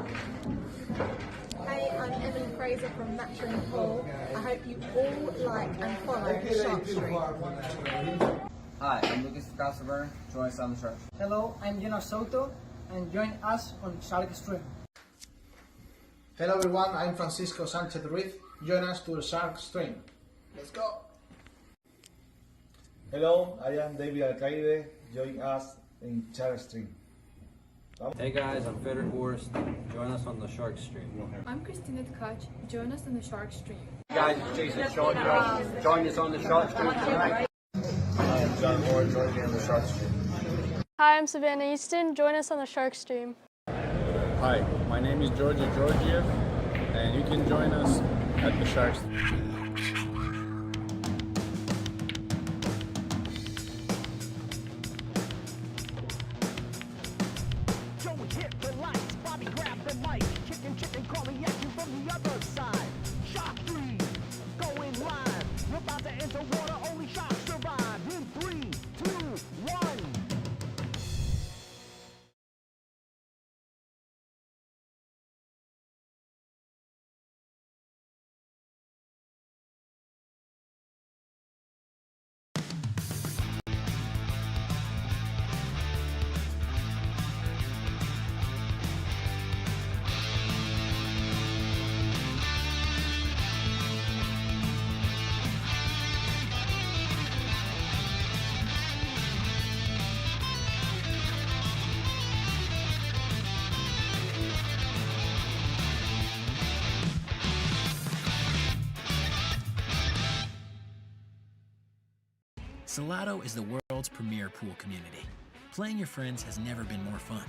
Hey, I'm Emily Fraser from Matchroom Pool. I hope you all like and follow Shark Street. Hi, I'm Lucas Casaver. Join us on the Shark. Hello, I'm Jonas Soto, and join us on Shark Stream. Hello everyone, I'm Francisco Sanchez Ruiz. Join us to the Shark Stream. Let's go! Hello, I am David Alcaide. Join us in Shark Stream. Hey guys, I'm Fedor Gorst. Join us on the Shark Stream. I'm Christina Tkach. Join us on the Shark Stream. Hey guys, it's Jason Shawcross. Join us on the Shark Stream tonight. I am John Moore. Join me on the Shark Stream. Hi, I'm Savannah Easton. Join us on the Shark Stream. Hi, my name is Georgia Georgiev, and you can join us at the Shark Stream. Salotto is the world's premier pool community. Playing your friends has never been more fun.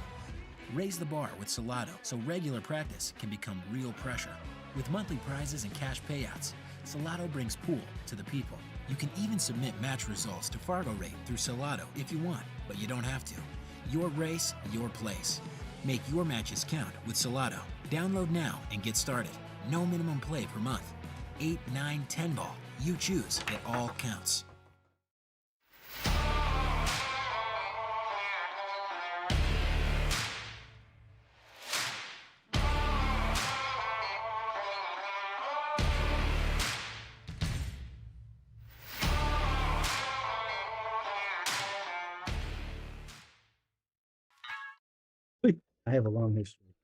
Raise the bar with Salotto so regular practice can become real pressure. With monthly prizes and cash payouts, Salotto brings pool to the people. You can even submit match results to Fargo Rate through Salotto if you want, but you don't have to. Your race, your place. Make your matches count with Salotto. Download now and get started. No minimum play per month. 8, 9, 10 ball. You choose. It all counts. I have a long history.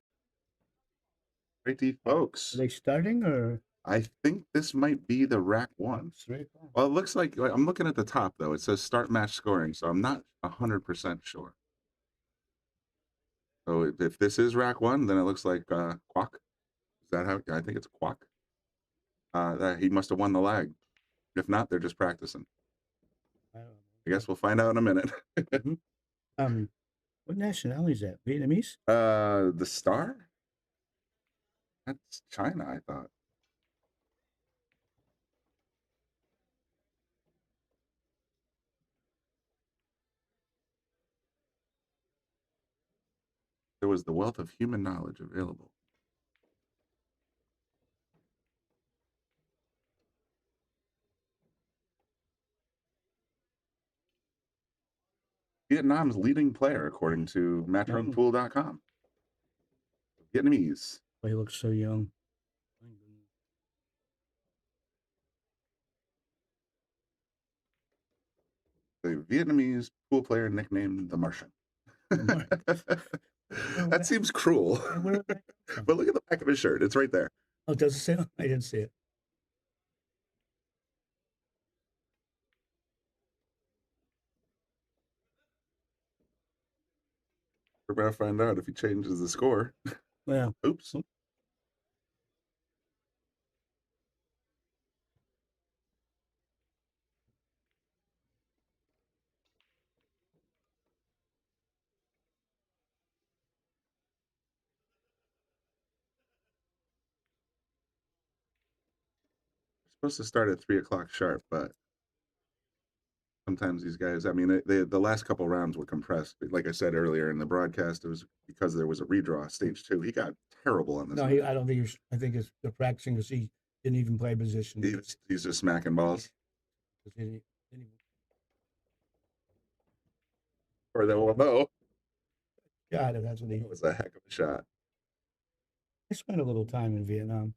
Righty, folks. Are they starting or? I think this might be the rack one. Well, it looks like I'm looking at the top though. It says start match scoring, so I'm not 100% sure. So if this is rack one, then it looks like Quoc. Is that how? I think it's Quoc. That he must have won the lag. If not, they're just practicing. I guess we'll find out in a minute. What nationality is that? Vietnamese? The star? That's China, I thought. There was the wealth of human knowledge available. Vietnam's leading player, according to matchroompool.com. Vietnamese. Oh, he looks so young. The Vietnamese pool player nicknamed the Martian. That seems cruel. But look at the back of his shirt. It's right there. Oh, does it say? I didn't see it. We're about to find out if he changes the score. Yeah. Oops. Supposed to start at 3 o'clock sharp, but sometimes these guys, I mean, the last couple rounds were compressed. Like I said earlier in the broadcast, it was because there was a redraw, stage 2. He got terrible on this. No, I don't think I think they're practicing because he didn't even play position. He's just smacking balls. Or they will know. God, that's what he was a heck of a shot. I spent a little time in Vietnam.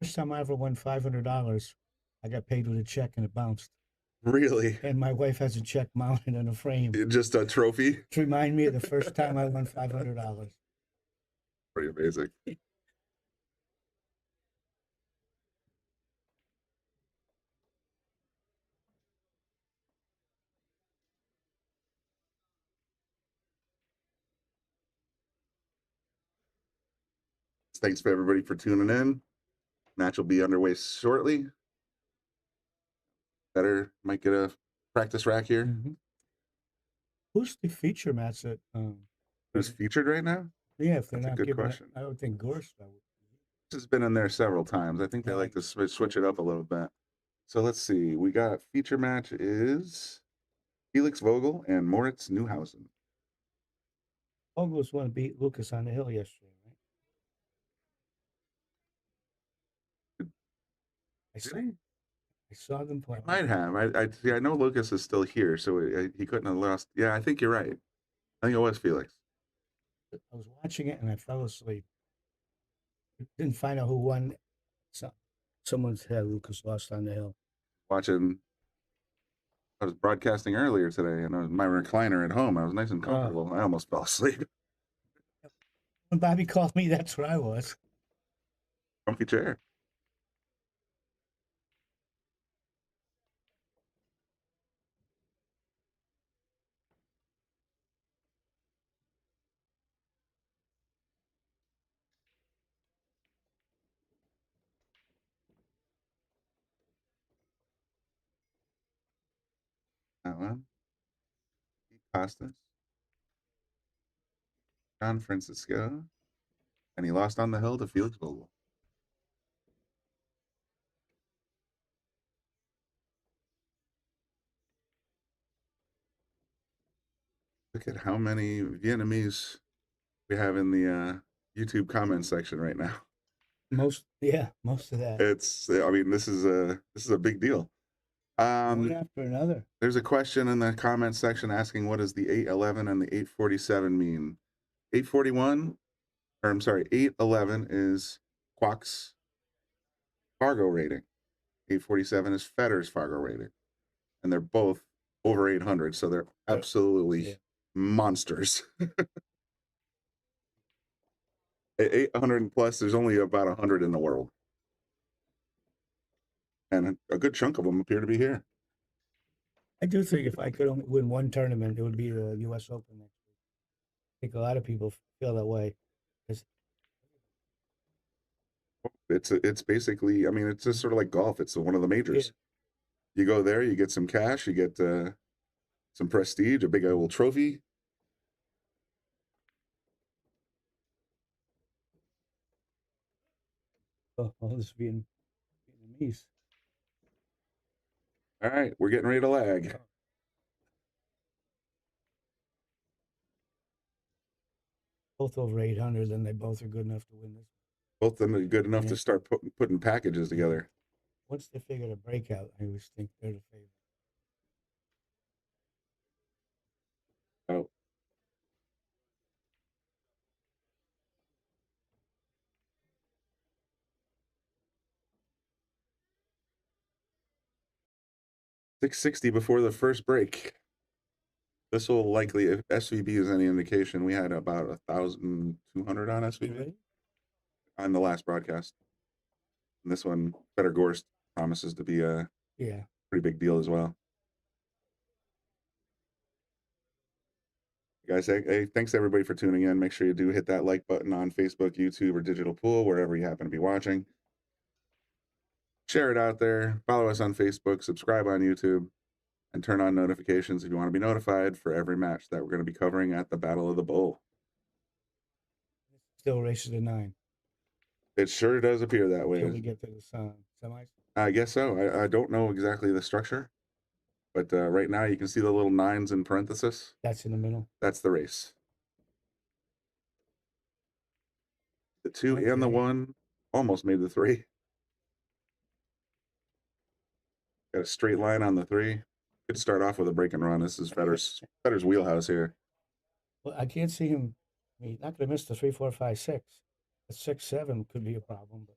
First time I ever won $500, I got paid with a check and it bounced. Really? And my wife has a check mounted in a frame Just a trophy? to remind me of the first time I won $500. Pretty amazing. Thanks for everybody for tuning in. Match will be underway shortly. Better might get a practice rack here. Mm-hmm. Who's the feature match that? Who's featured right now? Yeah, if they're That's a not good giving question. I would think Gorst. This has been in there several times. I think they like to switch it up a little bit. So let's see. We got feature match is Felix Vogel and Moritz Neuhausen. Vogel's one to beat Lucas on the hill yesterday, right? I saw them play. Might have. I see. I know Lucas is still here, so he couldn't have lost. Yeah, I think you're right. I think it was Felix. I was watching it and I fell asleep. Didn't find out who won. Someone said Lucas lost on the hill. Watching. I was broadcasting earlier today, and I was in my recliner at home. I was nice and comfortable. I almost fell asleep. When Bobby called me, that's where I was. Comfy chair. That one. Costas. John Francisco. And he lost on the hill to Felix Vogel. Look at how many Vietnamese we have in the YouTube comment section right now. Most of that. It's. I mean, this is a big deal. One after another. There's a question in the comment section asking what does the 811 and the 847 mean? 841, or I'm sorry, 811 is Quoc's Fargo rating. 847 is Fedor's Fargo rating, and they're both over 800, so they're absolutely monsters. At 800 plus, there's only about 100 in the world, and a good chunk of them appear to be here. I do think if I could only win one tournament, it would be the U.S. Open next week. I think a lot of people feel that way. It's basically, I mean, it's just sort of like golf. It's one of the majors. Yeah. You go there, you get some cash, you get some prestige, a big old trophy. Oh, all this Vietnamese. All right, we're getting ready to lag. Both over 800, and they both are good enough to win this. Both of them are good enough to start putting packages together. Once they figure the breakout, I always think they're the favorite. Oh. $660 before the first break. This will likely, if SVB is any indication, we had about 1,200 on SVB on the last broadcast. And this one, Fedor Gorst, promises to be a pretty big deal as well. Guys, hey, thanks everybody for tuning in. Make sure you do hit that like button on Facebook, YouTube, or Digital Pool, wherever you happen to be watching. Share it out there. Follow us on Facebook, subscribe on YouTube, and turn on notifications if you want to be notified for every match that we're going to be covering at the Battle of the Bull. Still races to 9. It sure does appear that way. Until we get to the semis? I guess so. I don't know exactly the structure, but right now you can see the little 9s in parenthesis. That's in the middle. That's the race. The 2 and the 1 almost made the 3. Got a straight line on the 3. Could start off with a break and run. This is Fedor's wheelhouse here. Well, I can't see him. I mean, he's not going to miss the 3, 4, 5, 6. A 6-7 could be a problem, but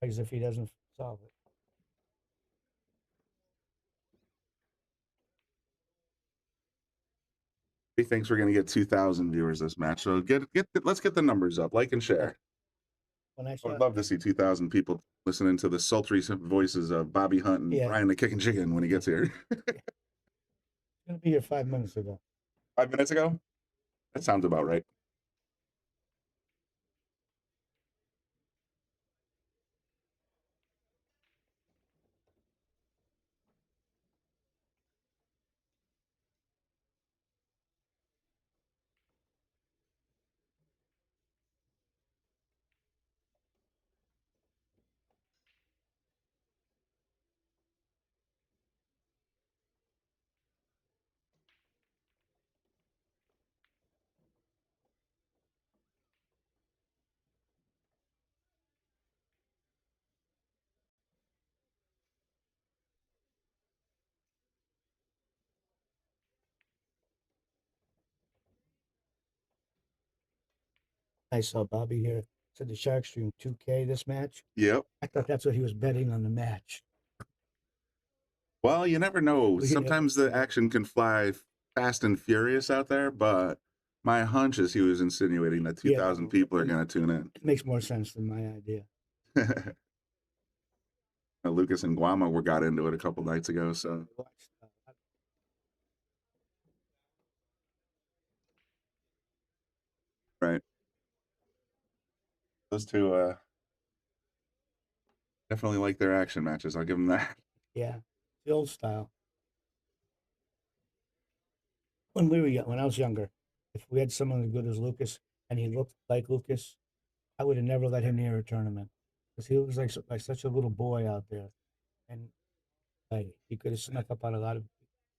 as if he doesn't solve it. He thinks we're going to get 2,000 viewers this match. So let's get the numbers up. Like and share. When I would love to see 2,000 people listening to the sultry voices of Bobby Hunt and Brian the Kicking Chicken when he gets here. It's going to be here 5 minutes ago. 5 minutes ago? That sounds about right. I saw Bobby here. Said the Shark Stream 2K this match. Yep. I thought that's what he was betting on the match. Well, you never know. Well, Sometimes the action can fly fast and furious out there, but my hunch is he was insinuating that 2,000 people are going to tune in. It makes more sense than my idea. Lucas and Guama got into it a couple nights ago, so. Right. Those two definitely like their action matches. I'll give them that. Yeah, the old style. When I was younger, if we had someone as good as Lucas and he looked like Lucas, I would have never let him near a tournament because he was like such a little boy out there, and like he could have snuck up on a lot of.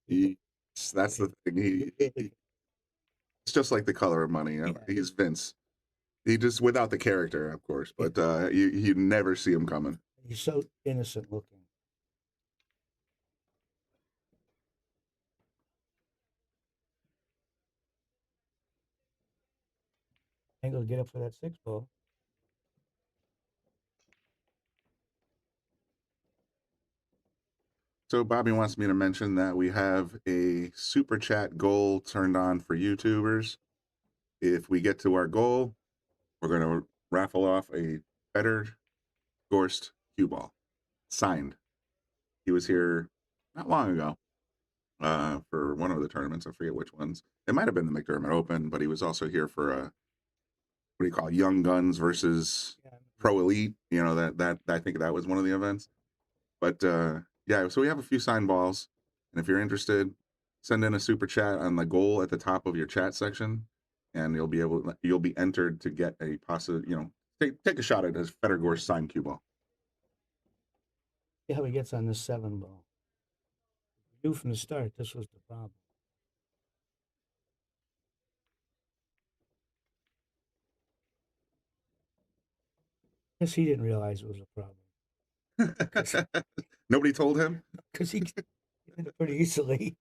That's the thing. It's just like the Color of Money. He's Vince. He just without the character, of course, but you never see him coming. He's so innocent looking. I think he'll get up for that 6-ball. So Bobby wants me to mention that we have a super chat goal turned on for YouTubers. If we get to our goal, we're going to raffle off a Fedor Gorst cue ball signed. He was here not long ago for one of the tournaments. I forget which ones. It might have been the McDermott Open, but he was also here for what do you call it? Young Guns versus Pro Elite. You know, that I think that was one of the events. But yeah, so we have a few signed balls, and if you're interested, send in a super chat on the goal at the top of your chat section, and you'll be entered to get a take a shot at his Fedor Gorst signed cue ball. See how he gets on this 7-ball. We knew from the start this was the problem. Guess he didn't realize it was a problem. Nobody told him? Because he did it pretty easily.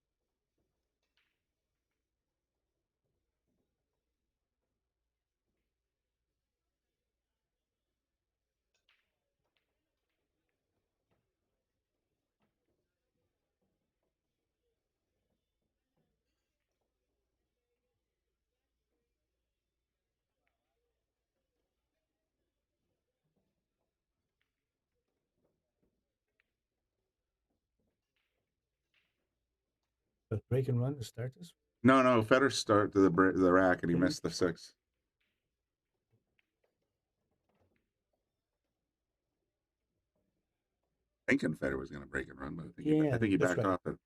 A break and run to start this? No. Fedor started the rack, and he missed the 6. Thinking Fedor was going to break and run, but I think he backed off it.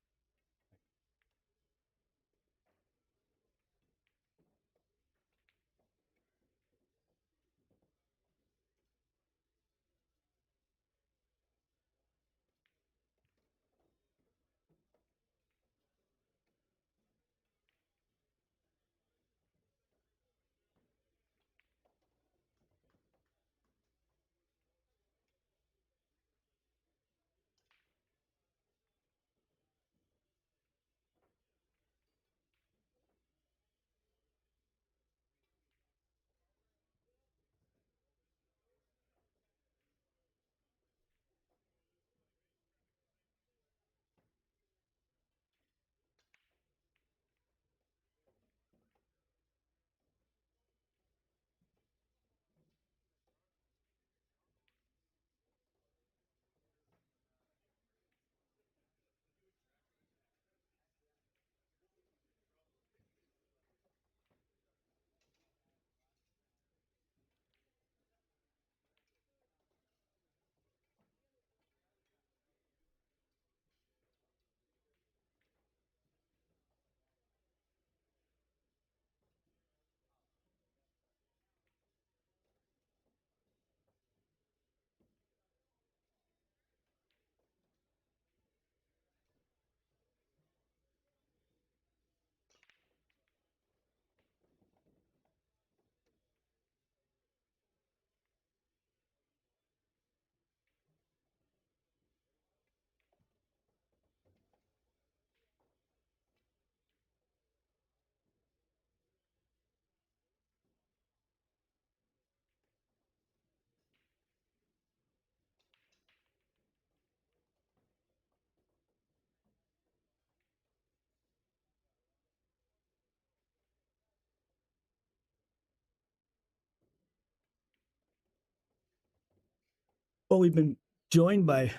Well, we've been joined by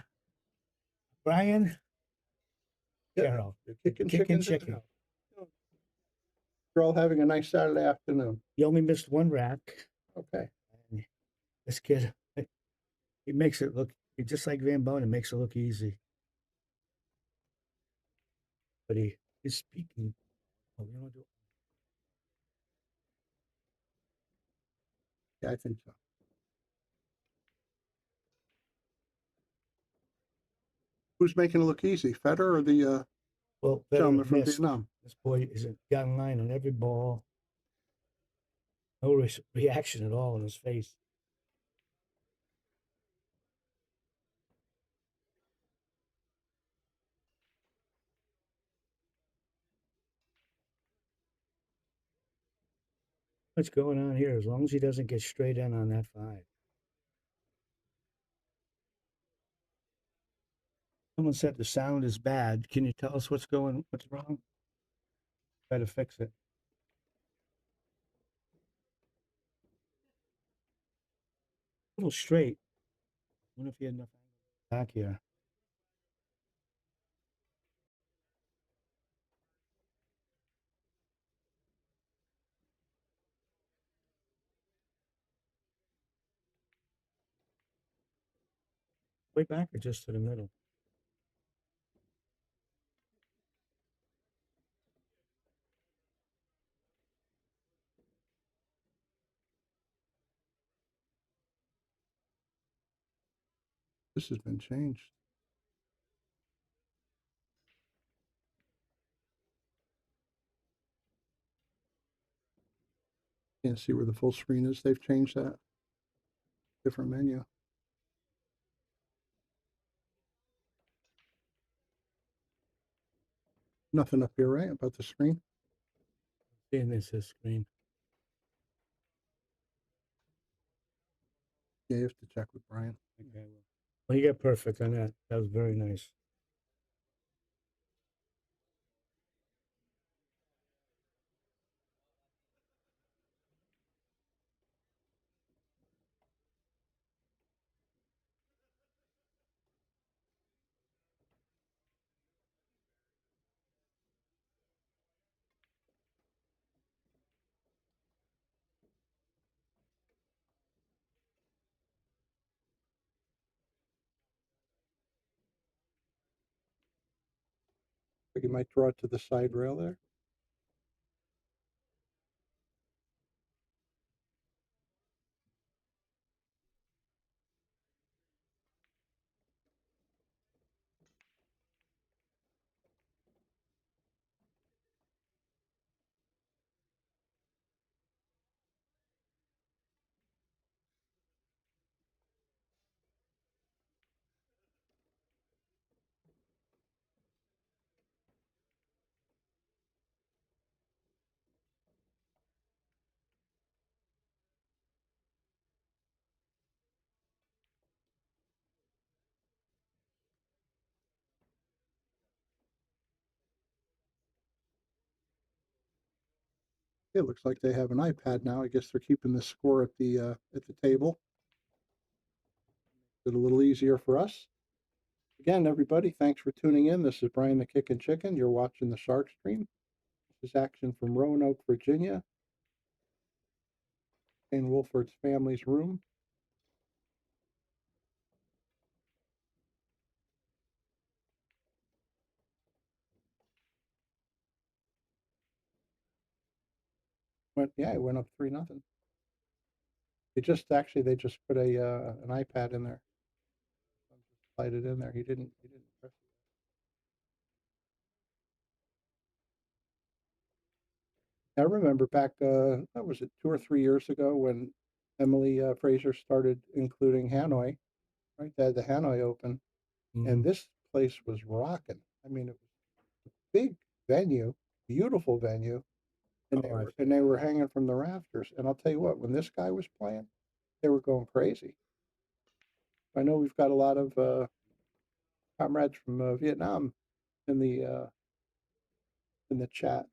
Brian Carroll. Kicking Kicking chickens. chicken. You're all having a nice Saturday afternoon. You only missed one rack. Okay. And this kid, he makes it look just like Van Bonen, makes it look easy. But he is speaking. Oh, you want to do it? Yeah, I think so. Who's making it look easy, Fedor or the Well, gentleman from missed. Vietnam? This boy is got in line on every ball. No reaction at all in his face. What's going on here? As long as he doesn't get straight in on that 5. Someone said the sound is bad. Can you tell us what's wrong? Try to fix it. A little straight. I wonder if he had enough back here. Way back or just to the middle? This has been changed. Can't see where the full screen is. They've changed that. Different menu. Nothing up here, right? About the screen? Seeing this screen. Yeah, you have to check with Brian. Okay. Well, you got perfect on that. That was very nice. You might draw it to the side rail there. It looks like they have an iPad now. I guess they're keeping the score at the table. It's a little easier for us. Again, everybody, thanks for tuning in. This is Brian the Kickin' Chicken. You're watching the Shark Stream. This is action from Roanoke, Virginia, in Wolford's family's room. It went up 3-0. They just put an iPad in there. Slide it in there. He didn't press it. I remember back, what was it, 2 or 3 years ago when Emily Fraser started including Hanoi, right? They had the Hanoi Open, and this place was rocking. I mean, it was a big venue, beautiful venue, and they were hanging from the rafters. And I'll tell you what, when this guy was playing, they were going crazy. I know we've got a lot of comrades from Vietnam in the chat.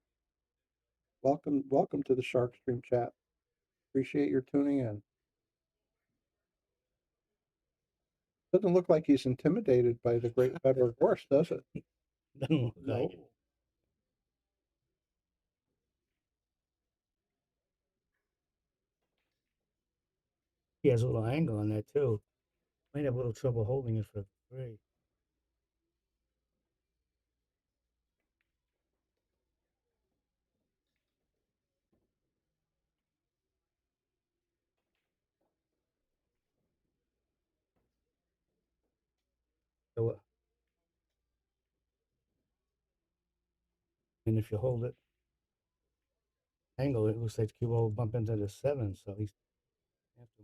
Welcome to the Shark Stream chat. Appreciate your tuning in. Doesn't look like he's intimidated by the great Fedor Gorst, does it? Doesn't look like it. He has a little angle on that too. Might have a little trouble holding it for 3. So, and if you hold it angle, it looks like the cue ball will bump into the 7. So he's have to.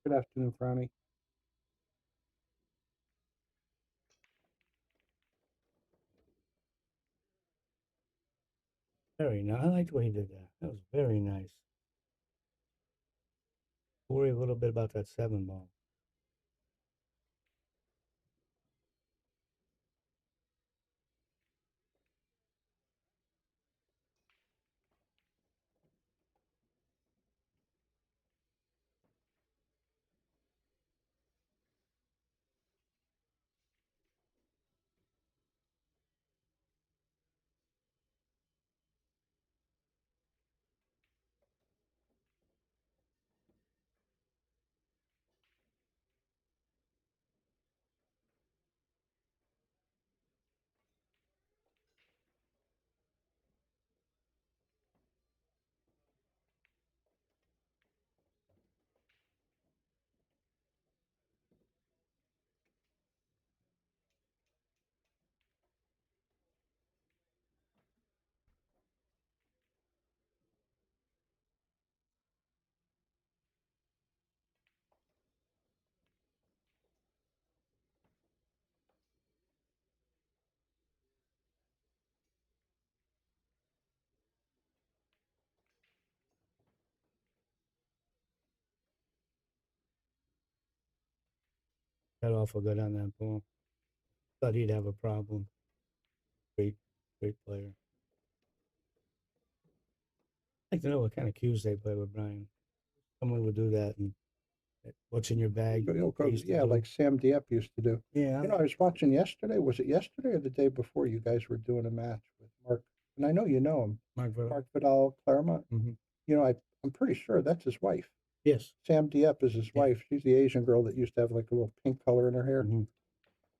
Good afternoon, Franny. Very nice. I liked the way he did that. That was very nice. Worry a little bit about that 7 ball. Got awful good on that ball. Thought he'd have a problem. Great player. I'd like to know what kind of cues they play with Brian. Someone would do that and what's in your bag. Yeah, like Sam Dieppe used to do. Yeah. You know, I was watching yesterday. Was it yesterday or the day before? You guys were doing a match with Mark, and I know you know him, Mark Vidal Claremont. Mm-hmm. You know, I'm pretty sure that's his wife. Yes. Sam Dieppe is his wife. She's the Asian girl that used to have like a little pink color in her hair. Mm-hmm.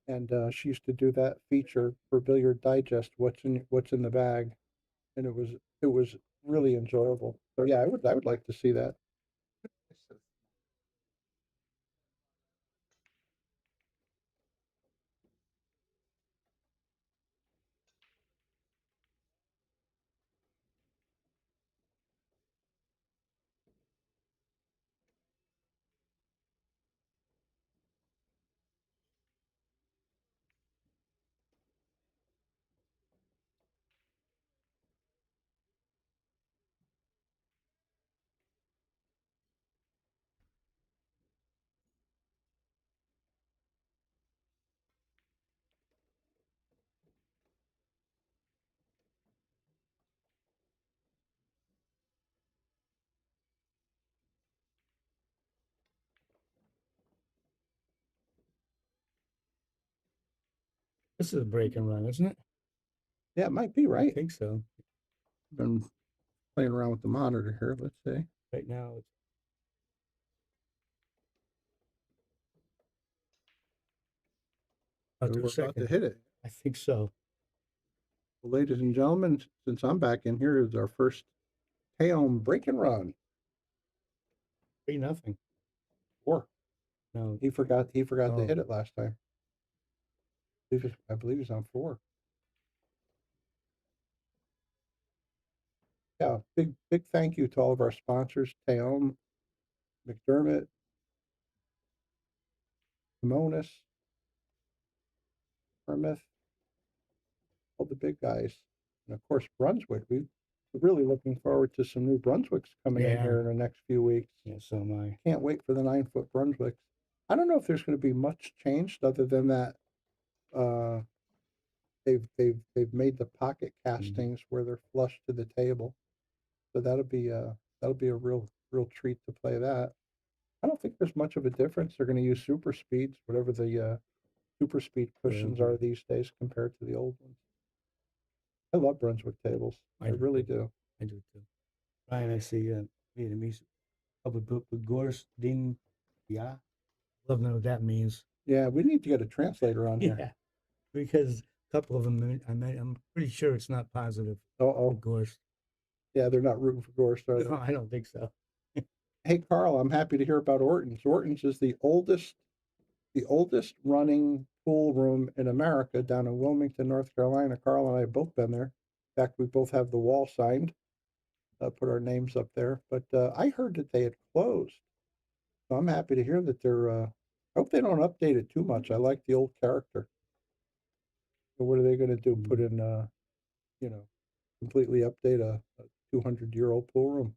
And she used to do that feature for Billiard Digest. What's in the bag, and it was really enjoyable. So yeah, I would like to see that. This is a break and run, isn't it? Yeah, it might be right. I think so. Been playing around with the monitor here. Let's see. Right now, it's We're about to hit it. I think so. Well, ladies and gentlemen, since I'm back in here, is our first Taom break and run. 3-0. 4. No, he forgot to hit it last time. I believe he's on 4. Yeah, big thank you to all of our sponsors: Taom, McDermott, Simonis, Aramith, all the big guys, and of course Brunswick. We're really looking forward to some new Brunswicks coming in here in the next few weeks. Yeah, so am I. Can't wait for the 9-foot Brunswicks. I don't know if there's going to be much changed other than that they've made the pocket castings where they're flush to the table. So that'll be a real real treat to play that. I don't think there's much of a difference. They're going to use super speeds, whatever the super speed cushions are these days compared to the old ones. I love Brunswick tables. I really do. I do too. Ryan, I see Vietnamese. Gorst Ding, yeah. Love to know what that means. Yeah, we need to get a translator on here. Yeah, because a couple of them, I'm pretty sure it's not positive. Oh, Gorst. yeah, they're not rooting for Gorst, are they? No, I don't think so. Hey, Carl, I'm happy to hear about Orton's. Orton's is the oldest running pool room in America down in Wilmington, North Carolina. Carl and I have both been there. In fact, we both have the wall signed, put our names up there. But I heard that they had closed. So I'm happy to hear that they're, I hope they don't update it too much. I like the old character. So what are they going to do? Put in, completely update a 200-year-old pool room?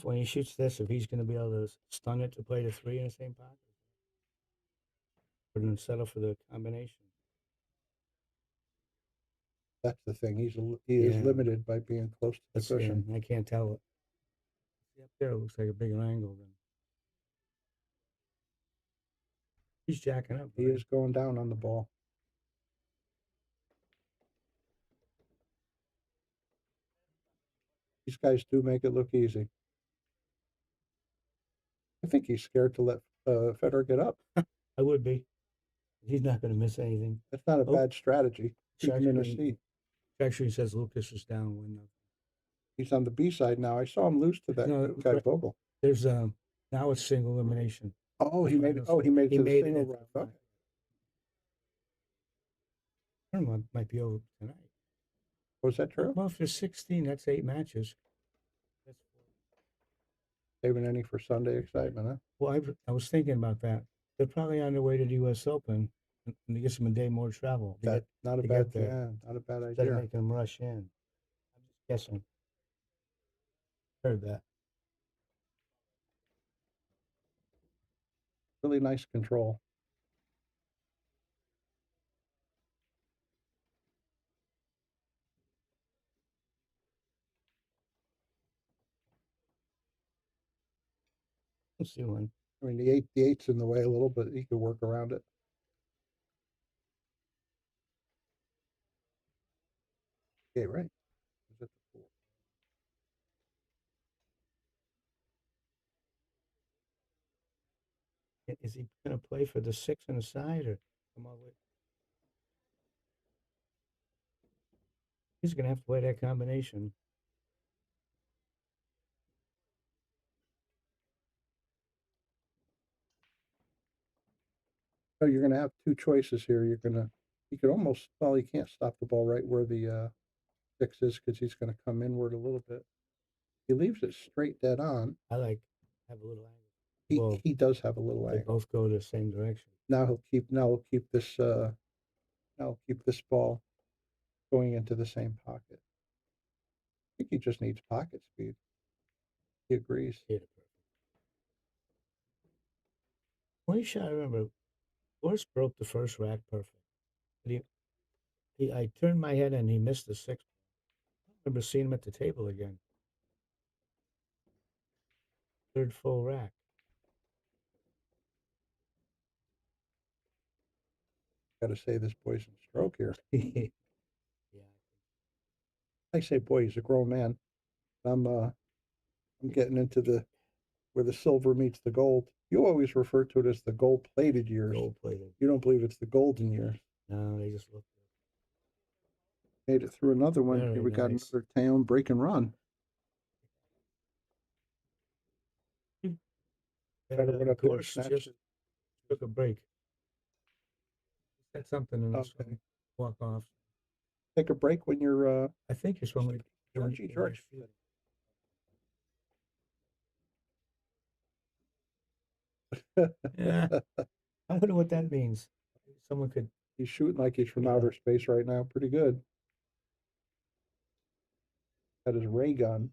When he shoots this, if he's going to be able to stun it to play the 3 in the same pocket, or then settle for the combination. That's the thing. He is limited by being close to the cushion. I can't tell it. Up there, it looks like a bigger angle than. He's jacking up. He is going down on the ball. These guys do make it look easy. I think he's scared to let Fedor get up. I would be. He's not going to miss anything. That's not a bad strategy. Keep him in his seat. Actually, says Lucas is down 1-0. He's on the B side now. I saw him lose to that guy Vogel. There's now it's single elimination. Oh, he made it. Oh, he made it to the single round. Okay. Tournament might be over tonight. Was that true? Well, if there's 16, that's 8 matches. Saving any for Sunday excitement, huh? Well, I was thinking about that. They're probably on their way to the U.S. Open, and it gives them a day more travel. Not a bad idea. Instead of making them rush in. I'm just guessing. Heard that. Really nice control. We'll see one. I mean, the eight's in the way a little, but he could work around it. Okay, right. Is it the 4? Is he going to play for the 6 on the side or come all the way? He's going to have to play that combination. So you're going to have 2 choices here. You could almost, well, he can't stop the ball right where the 6 is because he's going to come inward a little bit. He leaves it straight dead on. I like have a little angle. He does have a little angle. They both go the same direction. Now he'll keep this ball going into the same pocket. I think he just needs pocket speed. He agrees. Yeah. One shot I remember, Gorst broke the first rack perfect. But I turned my head and he missed the 6th. I remember seeing him at the table again. 3rd full rack. Got to say this boy's in stroke here. Yeah. I say, boy, he's a grown man. I'm getting into where the silver meets the gold. You always refer to it as the gold-plated years. Gold-plated. You don't believe it's the golden years. No, they just look good. Made it through another one. Very Here we got nice. another Taom break and run. Try to run up there and snatch just it. took a break. Said something in this Okay. walk off. Take a break when you're I think it's when we George. Yeah. I wonder what that means. Someone could. He's shooting like he's from outer space right now. Pretty good. Got his ray gun.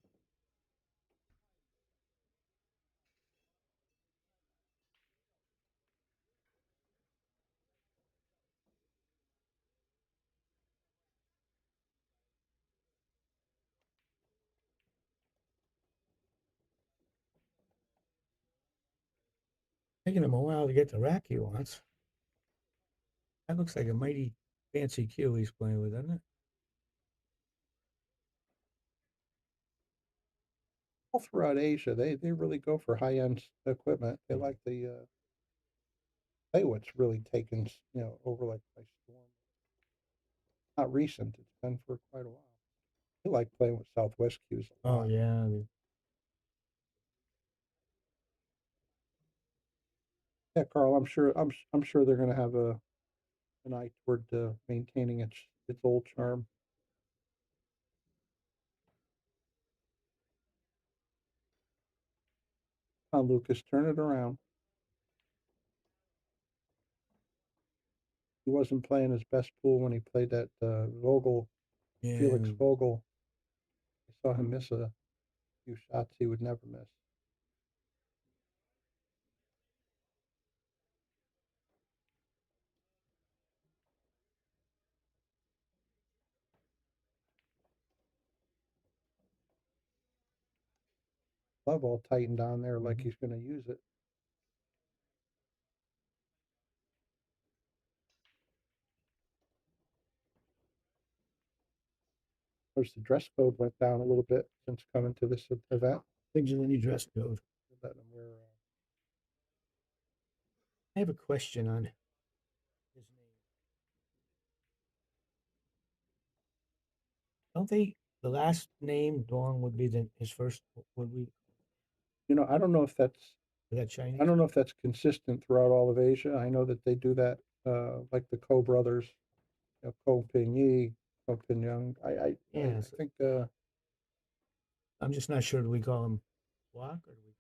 Taking him a while to get the rack he wants. That looks like a mighty fancy cue he's playing with, doesn't it? All throughout Asia, they really go for high-end equipment. They like the play what's really taken, over like by storm. Not recent. It's been for quite a while. I like playing with Southwest cues a lot. Oh yeah. Yeah, Carl. I'm sure they're going to have an eye toward maintaining its old charm. Come on, Lucas, turn it around. He wasn't playing his best pool when he played that Vogel, Felix Vogel. I saw him miss a few shots he would never miss. Glove all tightened down there like he's going to use it. Of course, the dress code went down a little bit since coming to this event. Things in any dress code. Let him wear, I have a question on his name. Don't they? The last name Duong would be his first. Would we? I don't know if that's Is that Chinese? I don't know if that's consistent throughout all of Asia. I know that they do that, like the Ko brothers, Ko Ping Yi, Ko Ping Young. I think. I'm just not sure. Do we call him Quoc or do we?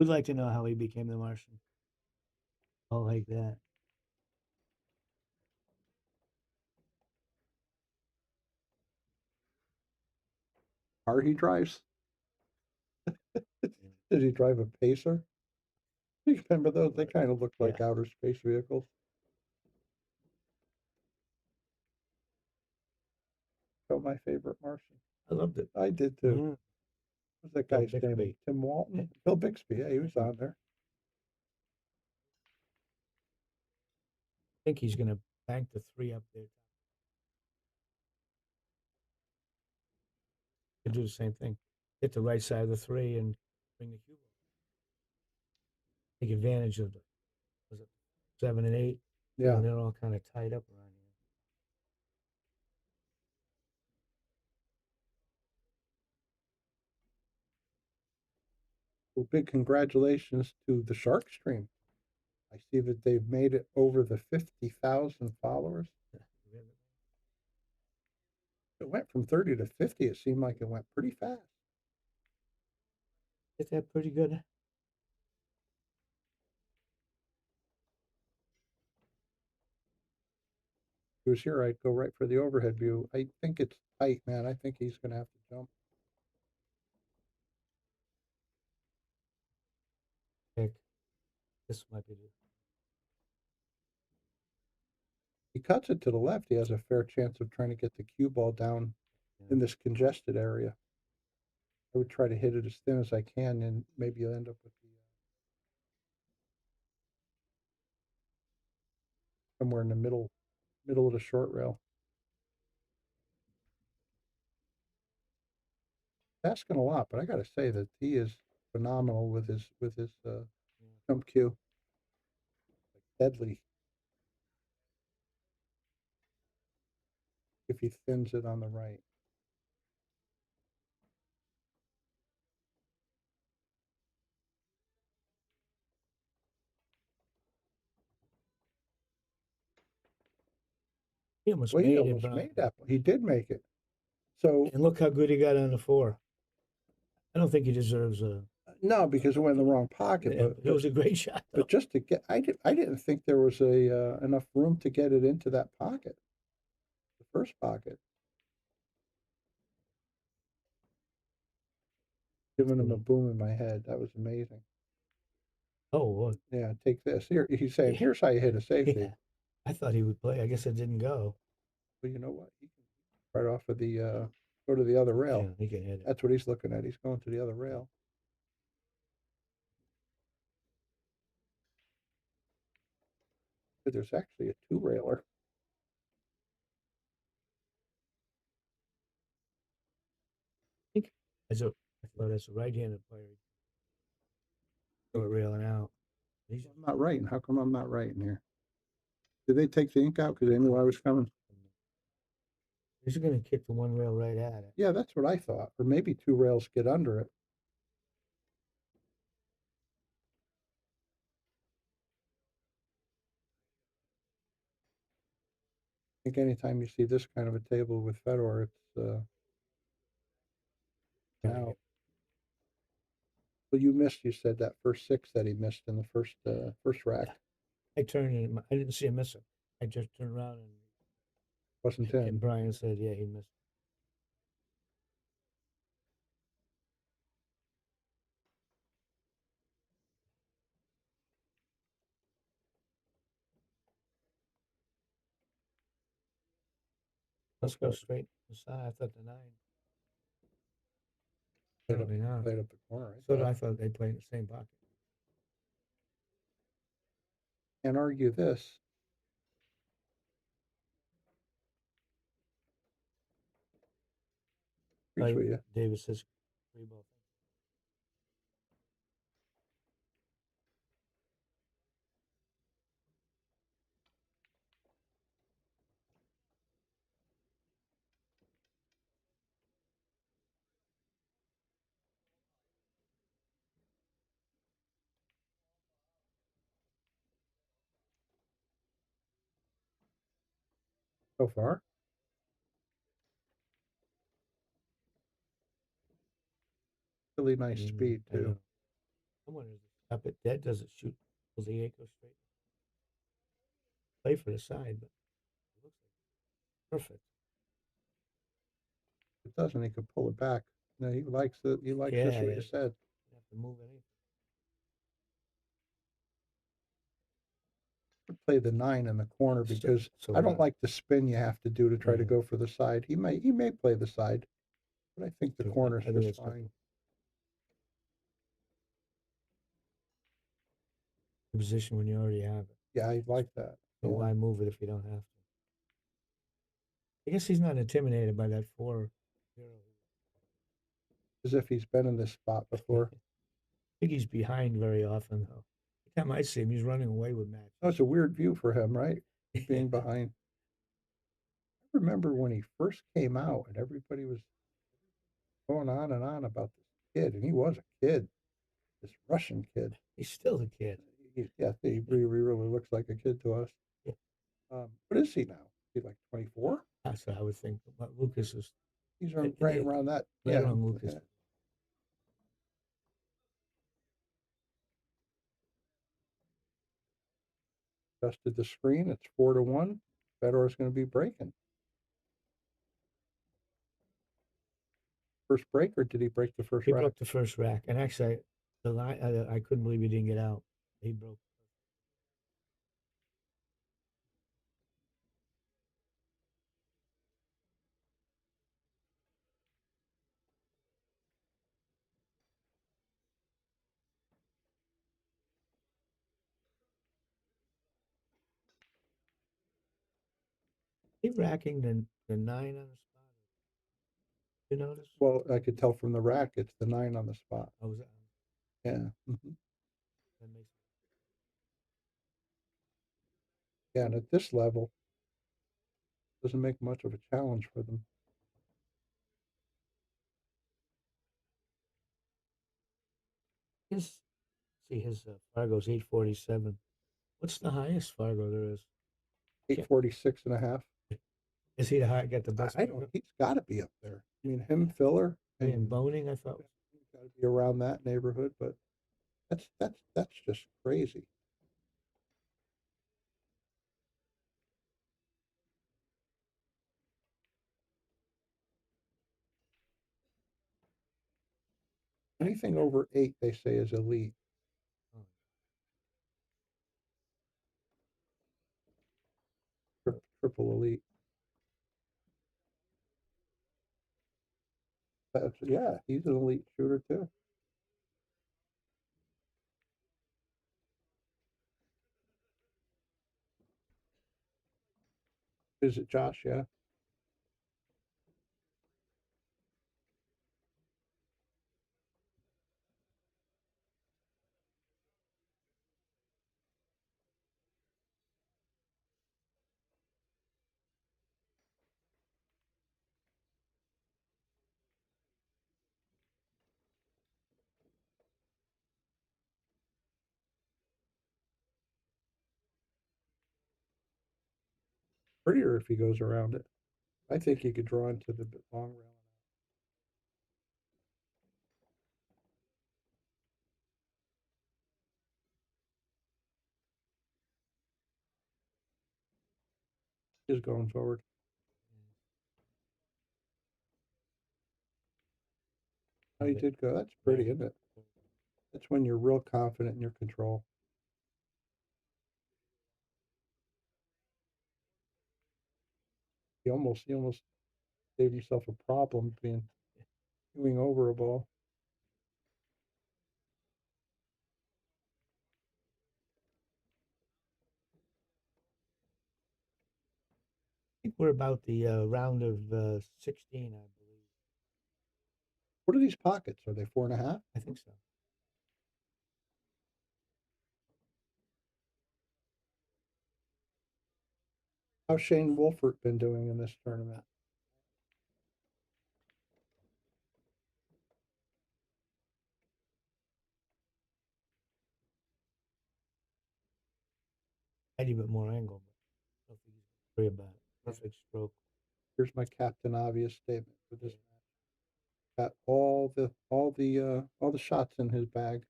We'd like to know how he became the Martian. Oh, like that. Car he drives? Did he drive a Pacer? You remember those? They kind of look like outer space vehicles. So my favorite Martian. I loved it. I did too. Mhm. What's that Bill guy's name? Bixby. Tim Walton? Bill Bixby. Yeah, he was on there. I think he's going to bank the 3 up there. He'll do the same thing. Hit the right side of the 3 and bring the cue ball. Take advantage of was it 7 and 8? Yeah. And they're all kind of tied up around here. Well, big congratulations to the Shark Stream. I see that they've made it over the 50,000 followers. It went from 30 to 50. It seemed like it went pretty fast. Is that pretty good? If he was here, I'd go right for the overhead view. I think it's tight, man. I think he's going to have to jump. Pick. This might be. He cuts it to the left. He has a fair chance of trying to get the cue ball down in this congested area. I would try to hit it as thin as I can, and maybe you'll end up with somewhere in the middle of the short rail. Asking a lot, but I got to say that he is phenomenal with his jump cue. Deadly. If he thins it on the right. He almost Well, he made almost it. made that. He did make it. So And look how good he got on the 4. I don't think he deserves a. No, because it went in the wrong pocket. Yeah, but it was a great shot. Though. But just to get, I didn't think there was enough room to get it into that pocket, the first pocket. Giving him a boom in my head. That was amazing. Oh, what? Yeah, take this. Here, he's saying, here's how you hit a safety. Yeah. I thought he would play. I guess it didn't go. Well, you know what? He can right off of the Go to the other rail. Yeah, he can hit it. That's what he's looking at. He's going to the other rail. But there's actually a two-railer. I think I thought that's a right-handed player. Throw it railing out. He's I'm not writing. How come I'm not writing here? Did they take the ink out because they knew I was coming? going to kick the one rail right at it. Yeah, that's what I thought. Or maybe two rails get under it. I think anytime you see this kind of a table with Fedor, it's out. Well, you missed. You said that first six that he missed in the first rack. I turned and I didn't see him miss it. I just turned around Wasn't and 10. Brian said, "Yeah, he missed." Let's go straight to the side. I thought the 9. Certainly not. Played up the corner. So did I thought they played in the same pocket. Can't argue this. Reach with you. David says, "Free ball." So far. Really nice speed too. I wonder if up at dead does it shoot? Does the 8 go straight? Play for the side, but it looks like perfect. It doesn't. He could pull it back. No, he likes it. He likes just what you said. You have to move anything. Play the 9 in the corner because I don't like the spin you have to do to try to go for the side. He may play the side, but I think the corner's just fine. The position when you already have it. Yeah, I like that. So why move it if you don't have to? I guess he's not intimidated by that 4-0. As if he's been in this spot before. I think he's behind very often though. Every time I see him, he's running away with matches. That's a weird view for him, right? Being behind. I remember when he first came out and everybody was going on and on about this kid, and he was a kid, this Russian kid. He's still a kid. He really looks like a kid to us. What is he now? Is he like 24? That's what I would think. But Lucas is. He's right around that. Right around Lucas. Yeah. Adjusted the screen. It's 4-1. Fedor's going to be breaking. First break, or did he break the first rack? He broke the first rack, and actually, the line I couldn't believe he didn't get out. He broke. He racking the 9 on the spot. You notice? Well, I could tell from the rack, it's the 9 on the spot. Oh, was that? Yeah. That makes. Yeah, and at this level, doesn't make much of a challenge for them. His Fargo's 847. What's the highest Fargo there is? 846.5. Is he the high? Get the best? I don't. He's got to be up there. I mean, him, Filler, and Boning. I thought he's got to be around that neighborhood. But that's just crazy. Anything over 8, they say, is elite. Triple elite. Yeah, he's an elite shooter too. Is it Josh? Yeah. Prettier if he goes around it. I think he could draw into the long rail. Is going forward. Oh, he did go. That's pretty, isn't it? That's when you're real confident in your control. He almost gave himself a problem being doing over a ball. I think we're about the round of 16, I believe. What are these pockets? Are they 4.5? I think so. How's Shane Wolfert been doing in this tournament? Tiny bit more angle, but I don't think he's worry about it. Perfect stroke. Here's my Captain Obvious statement for this match. Got all the shots in his bag.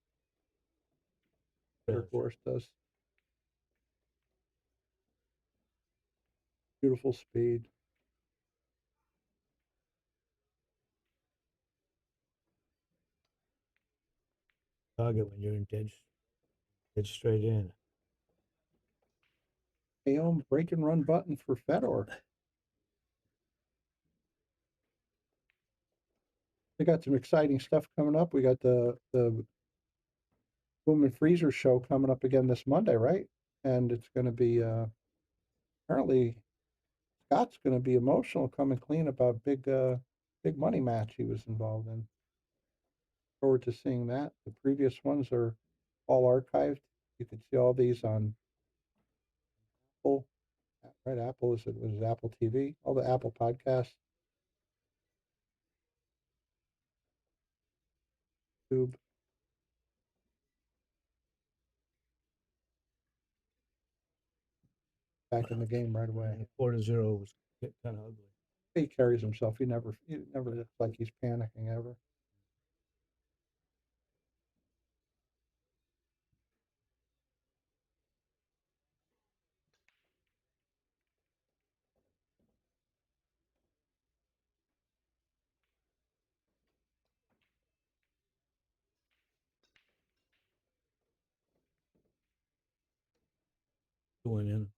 Fedor Gorst does. Beautiful speed. Target when you're in dead straight in. Taom break and run button for Fedor. We got some exciting stuff coming up. We got the Boom and Freezer show coming up again this Monday, right? And it's going to be apparently Scott's going to be emotional, coming clean about big money match he was involved in. Forward to seeing that. The previous ones are all archived. You can see all these on Apple, right? Apple was Apple TV, all the Apple podcasts, YouTube. Back in the game right away. 4-0 was kind of ugly. He carries himself. He never looks like he's panicking ever. Went in.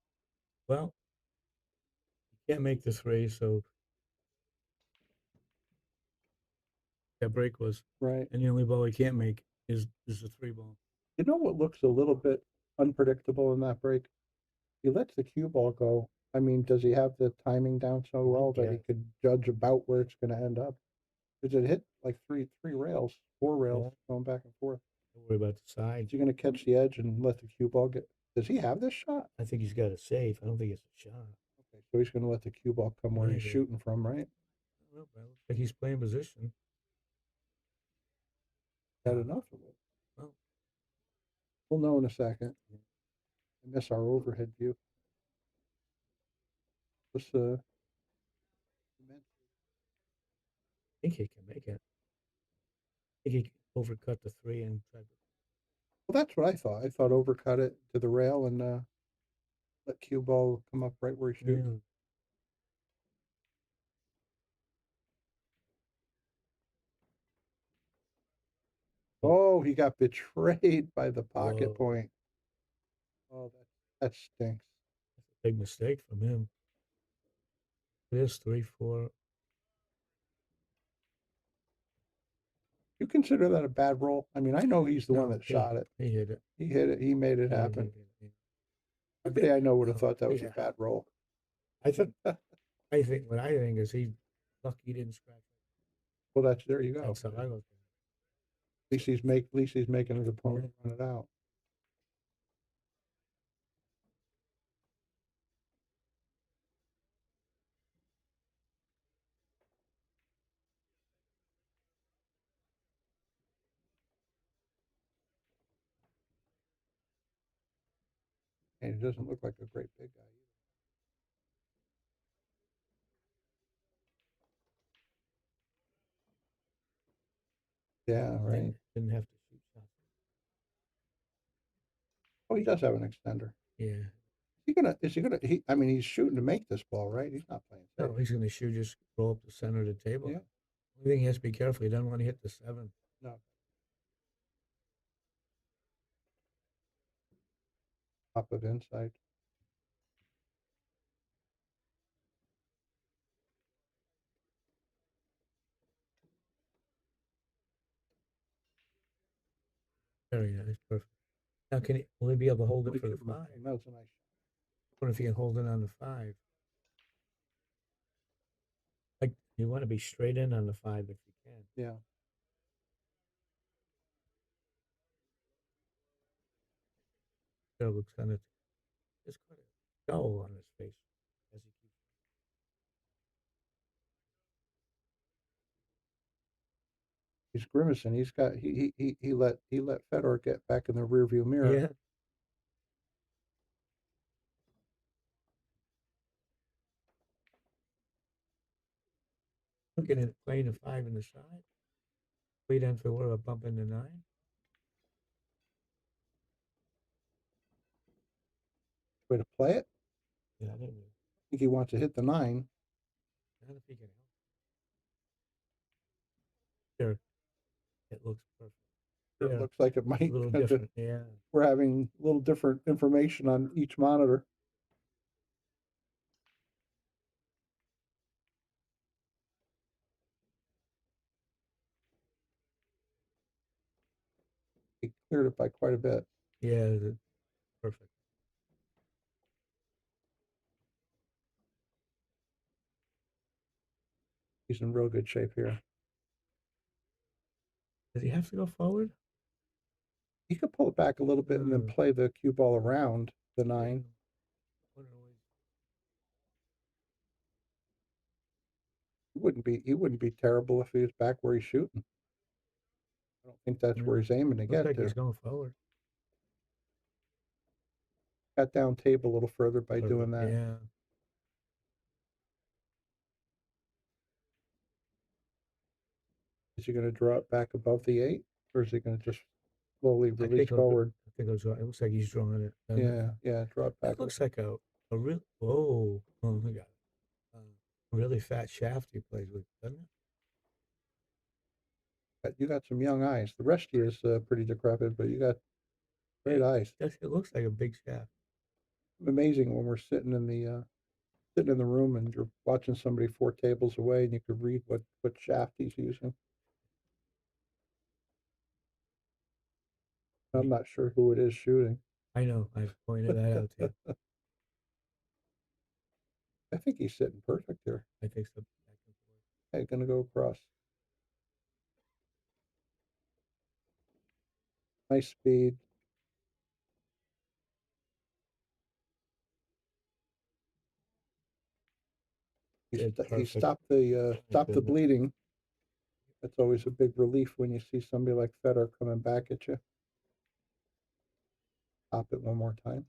Well, you can't make the three, so that break was right. And the only ball he can't make is the 3 ball. You know what looks a little bit unpredictable in that break? He lets the cue ball go. I mean, does he have the timing down so well that he could judge about where it's going to end up? Because it hit like three rails, 4 rails going back and forth. Don't worry about the side. Is he going to catch the edge and let the cue ball get? Does he have this shot? I think he's got it safe. I don't think it's a shot. Okay, so he's going to let the cue ball come where he's shooting from, right? I don't know, looks like he's playing position. Got enough of it. Well, we'll know in a second. I miss our overhead view. Let's I think he can make it. I think he can overcut the 3 and try to. Well, that's what I thought. I thought overcut it to the rail and let cue ball come up right where he shoots. Yeah. Oh, he got betrayed by the pocket point. Oh, that stinks. That's a big mistake from him. It is 3-4. You consider that a bad roll? I mean, I know he's the one that shot it. He hit it. He hit it. He made it Yeah, happen. yeah. Everybody I know would have Oh, thought that was yeah. a bad roll. I think what I think is he lucky he didn't scratch it. Well, there you go. That's how I look At least he's making his opponent run it out. And he doesn't look like a great big guy either. Yeah, right. Didn't have to shoot shots. Oh, he does have an extender. Yeah. I mean, he's shooting to make this ball, right? He's not playing safe. No, he's going to shoot, just roll up the center of the table. Yeah. Only thing he has to be careful. He doesn't want to hit the 7. No. Top of inside. Very nice, perfect. Now, will he be able to hold it for the 5? That was a nice shot. What if he can hold it on the 5? Like, you want to be straight in on the 5 if you can. Yeah. It looks kind of just kind of dull on his face as he keeps. He's grimacing. He let Fedor get back in the rearview mirror. Yeah. Looking at playing a 5 in the side. Wait on for what, a bump in the 9? Way to play it. Yeah, I didn't know. I think he wants to hit the 9. Not if he can help. Sure. It looks perfect. It Yeah. looks like it might. A little different. Yeah. We're having a little different information on each monitor. He cleared it by quite a bit. Yeah, perfect. He's in real good shape here. Does he have to go forward? He could pull it back a little bit and then play the cue ball around the 9. He wouldn't be terrible if he was back where he's shooting. I don't think that's where he's aiming to get Looks like to. he's going forward. Got down table a little further by doing that. Yeah. Is he going to draw it back above the 8, or is he going to just slowly release forward? I think it looks like he's drawing it. Yeah, draw it back. It looks like a real. Whoa! Oh my God! A really fat shaft he plays with, doesn't it? You got some young eyes. The rest of you is pretty decrepit, but you got great eyes. It looks like a big shaft. Amazing when we're sitting in the room and you're watching somebody 4 tables away and you could read what shaft he's using. I'm not sure who it is shooting. I know. I've pointed that out to you. I think he's sitting perfect here. I think so. Okay, gonna go across. Nice speed. He stopped the bleeding. That's always a big relief when you see somebody like Fedor coming back at you. Stop it one more time.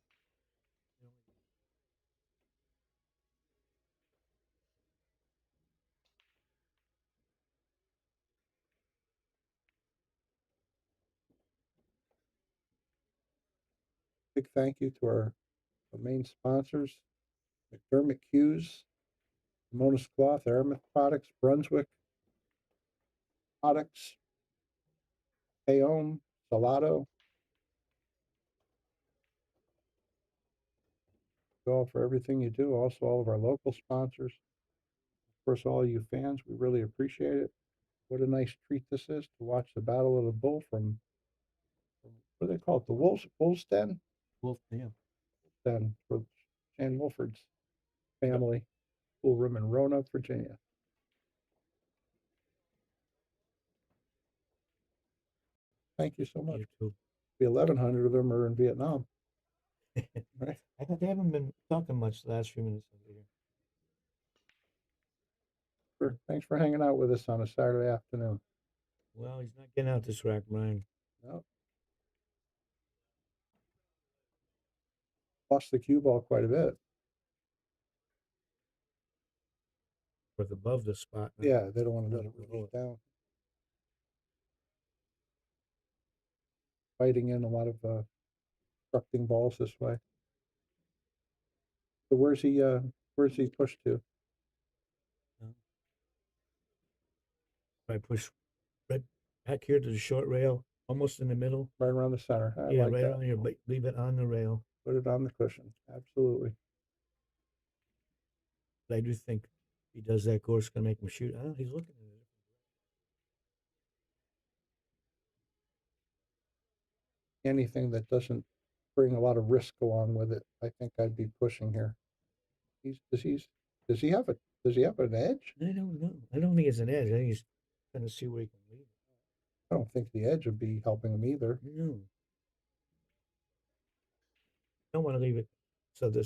Big thank you to our main sponsors, McDermott Hughes, Simonis Cloth, Aramith Products, Brunswick Products, Taom, Salotto. All for everything you do. Also, all of our local sponsors. Of course, all you fans, we really appreciate it. what a nice treat this is to watch the Battle of the Bull from what do they call it? The Wolf's Den? Wolf, yeah. Den for Shane Wolford's family. Pool room in Roanoke, Virginia. Thank you so much. You too. The 1,100 of them are in Vietnam. Right? I thought they haven't been talking much the last few minutes of the year. Sure. Thanks for hanging out with us on a Saturday afternoon. Well, he's not getting out this rack, Brian. No. Lost the cue ball quite a bit. With above the spot. Yeah, they don't want to let it release down. Fighting in a lot of obstructing balls this way. So where's he pushed to? I push right back here to the short rail, almost in the middle. Right around the center. I yeah, like right that. on your, leave it on the rail. Put it on the cushion. Absolutely. But I do think he does that, Gorst gonna make him shoot. Oh, he's looking at it. Anything that doesn't bring a lot of risk along with it, I think I'd be pushing here. Does he have an edge? I don't know. I don't think it's an edge. I think he's trying to see where he can leave it. I don't think the edge would be helping him either. No. Don't want to leave it so the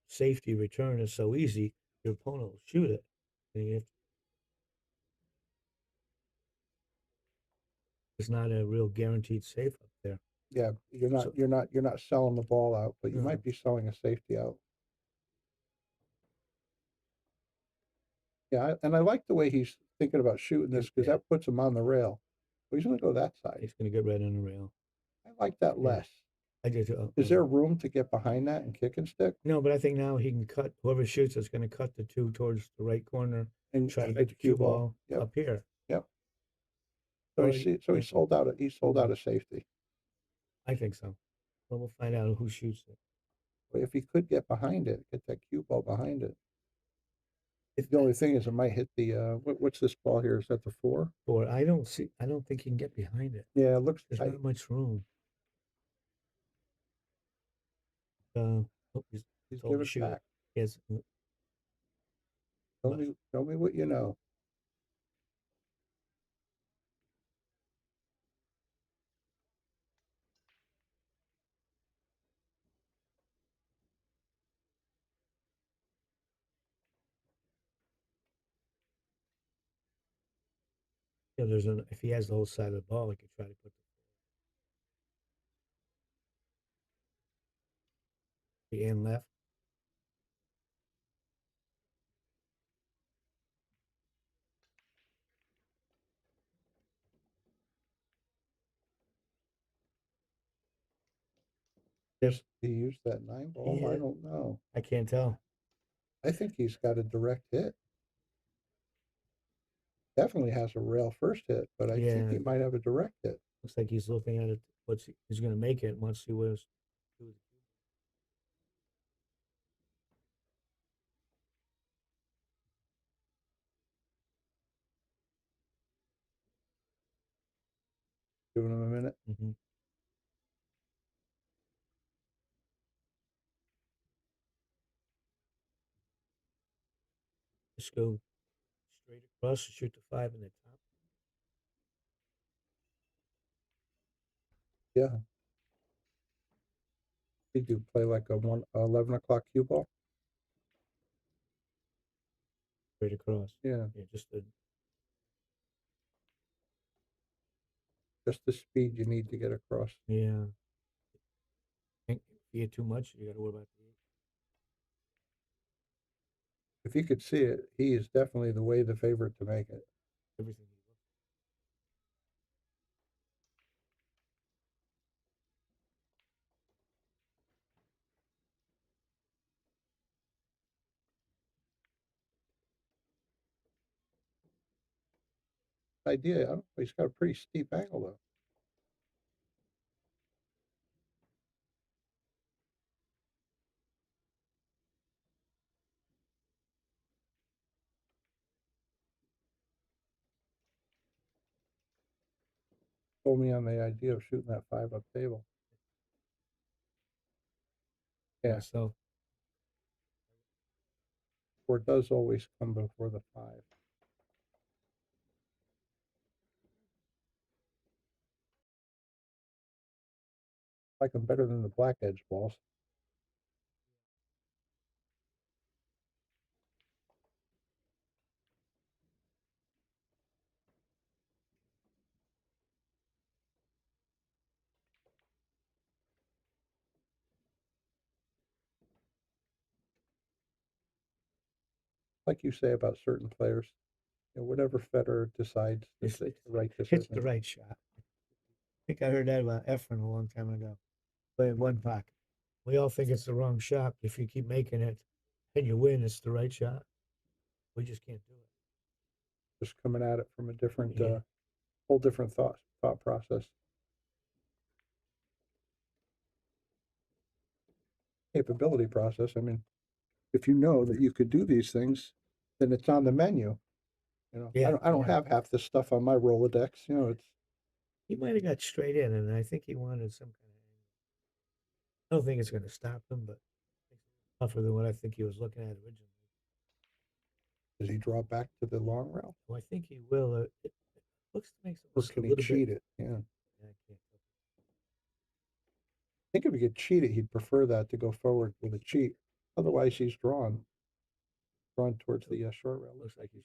safety return is so easy, your opponent will shoot it. And you have it's not a real guaranteed safe up there. Yeah, you're not selling the ball out, but you might be selling a safety out. Yeah, and I like the way he's thinking about shooting this because that puts him on the rail. Well, he's going to go that side. He's going to get right on the rail. I like that less. I did. Is there room to get behind that and kick and stick? No, but I think now he can cut. Whoever shoots is going to cut the two towards the right corner and try to get the cue ball up here. Yep. So he sold out. He sold out a safety. I think so. Well, we'll find out who shoots it. But if he could get behind it, get that cue ball behind it. The only thing is, it might hit the what's this ball here? Is that the 4? 4. I don't think he can get behind it. Yeah, it looks There's tight. not much room. He's Give it back. Yes. Tell me what you know. Yeah, if he has the whole side of the ball, he could try to put the end left. He used that 9 ball. Yeah. I don't know. I can't tell. I think he's got a direct hit. Definitely has a rail first hit, but I think he might have a direct hit. Looks like he's looking at it. He's going to make it once he was. Giving him a minute. Mm-hmm. Just go straight across and shoot the 5 in the top. Yeah. Did you play like a 11 o'clock cue ball? Straight across. Yeah. Yeah, just the speed you need to get across. Yeah. If you get too much, you got to worry about the. If you could see it, he is definitely the favorite to make it. Everything. Idea. I don't know. He's got a pretty steep angle though. sold me on the idea of shooting that 5-up table. Yeah. So Or it does always come before the 5. I like them better than the black edge balls. Like you say about certain players, whatever Federer decides, it's the right decision. it's the right shot. I think I heard that about Efren a long time ago. Playing one pocket. We all think it's the wrong shot. If you keep making it and you win, it's the right shot. We just can't do it. Just coming at it from a different, whole different thought process. Capability process. I mean, if you know that you could do these things, then it's on the menu. I don't have half this stuff on my Rolodex. It's. He might have got straight in, and I think he wanted some kind of angle. I don't think it's going to stop him, but it's tougher than what I think he was looking at originally. Does he draw back to the long rail? Well, I think he will. It looks to make Or can he cheat it? Yeah. I can't. I think if he could cheat it, he'd prefer that to go forward with a cheat. Otherwise, he's drawn towards the short rail. Looks like he's.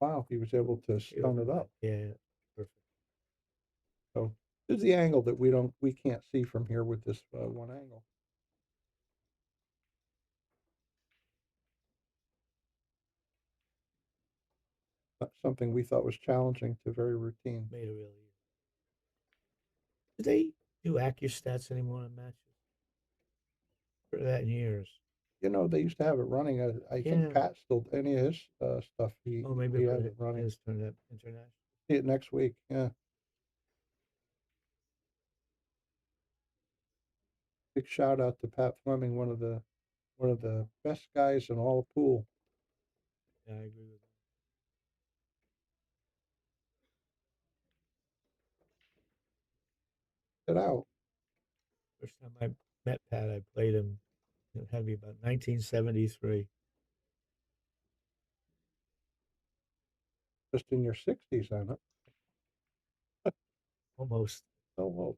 Wow, he was able to stun it up. Yeah, perfect. So this is the angle that we can't see from here with this one angle. That's something we thought was challenging to very routine. Made it really easy. Do they do AccuStats anymore on matches? For that in years. They used to have it running. I think Pat still any of his stuff. Maybe he has it running. His international. See it next week. Yeah. Big shout out to Pat Fleming, one of the best guys in all of pool. Yeah, I agree with that. Get out. First time I met Pat, I played him. It had to be about 1973. Just in your 60s, on it. Almost. So old.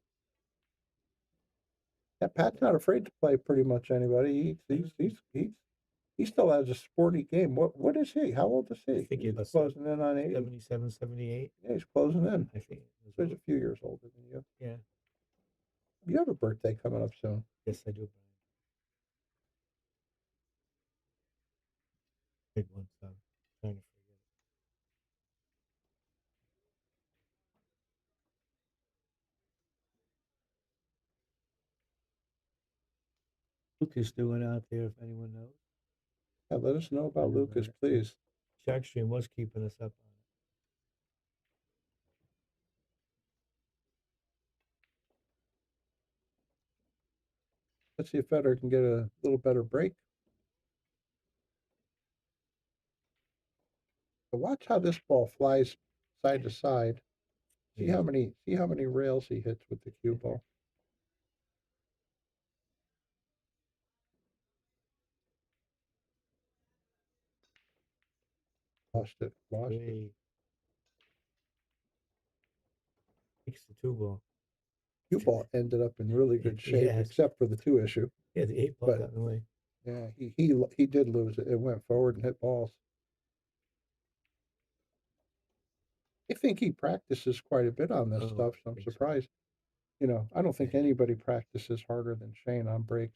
Yeah, Pat's not afraid to play pretty much anybody. He still has a sporty game. What is he? How old is he? I think he's he's closing in on 80. 77, 78. Yeah, he's closing in. I think. So he's a few years older than you. Yeah. You have a birthday coming up soon. Yes, I do. Big one, so I'm trying to forget it. Lucas doing out there, if anyone knows. Yeah, let us know about Lucas, please. Sharkstream was keeping us up on it. Let's see if Federer can get a little better break. But watch how this ball flies side to side. See how many rails he hits with the cue ball. Lost it. Takes the 2 ball. Cue ball ended up in really good shape, except for the 2 issue. Yeah, the 8 ball got in the way. Yeah, he did lose it. It went forward and hit balls. I think he practices quite a bit on this stuff, so I'm surprised. I don't think anybody practices harder than Shane on breaks.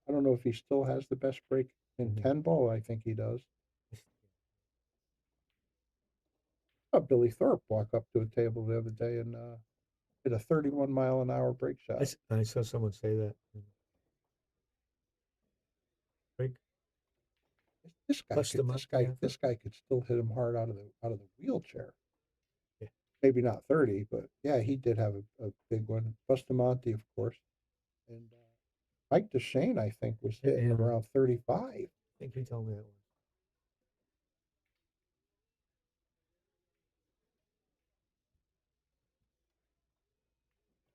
I don't know if he still has the best break in 10 ball. I think he does. I saw Billy Thorpe walk up to a table the other day and hit a 31-mile-an-hour break shot. I saw someone say that. Break. This guy could still hit him hard out of the wheelchair. Yeah. Maybe not 30, but yeah, he did have a big one. Bustamante, of course, and Mike DeShane, I think, was hitting around 35. I think he told me that one.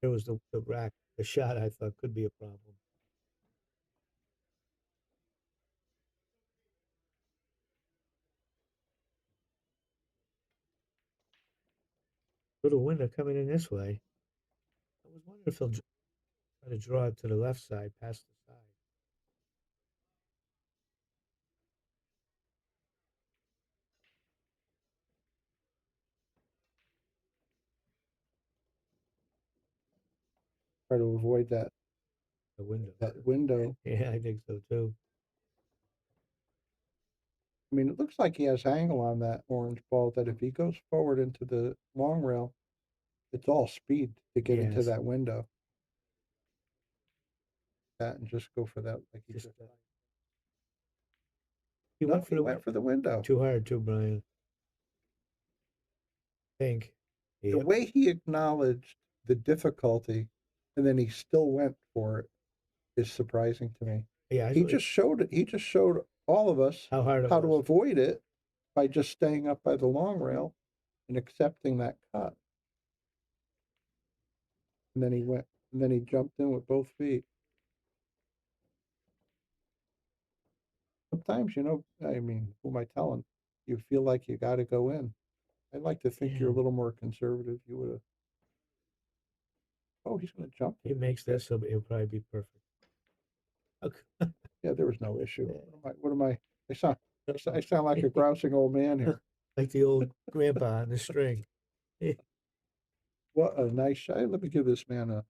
There was the rack, the shot I thought could be a problem. Little window coming in this way. I was wondering if he'll try to draw it to the left side, past the side. Try to avoid that The window. window. Yeah, I think so too. I mean, it looks like he has angle on that orange ball, that if he goes forward into the long rail, it's all speed to get into Yes. that window. That and just go for that like he just He No, went for he the went for the window. Too hard too, Brian. Think. The Yep. way he acknowledged the difficulty and then he still went for it is surprising to me. Yeah, He just showed it. He just showed all of us how hard it how was. to avoid it by just staying up by the long rail and accepting that cut. And then he went, and then he jumped in with both feet. Sometimes, you know, I mean, who am I telling? You feel like you got to go in. I'd like to think you're a Yeah. little more conservative. You would have. Oh, he's going to jump. He makes this, so it'll probably be perfect. Okay. Yeah, there was no issue. What am I? I sound like a grousing old man here. Like the old grandpa on the string. What a nice shot. Let me give this man a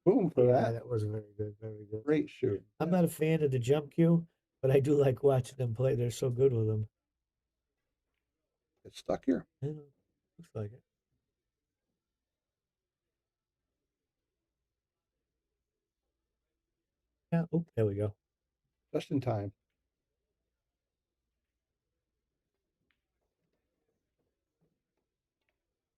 boom for Yeah, that. that was very good, very good. Great shoot. I'm not a fan of the jump cue, but I do like watching them play. They're so good with them. It's stuck here. Yeah, looks like it. Yeah. Oh, there we go. Just in time.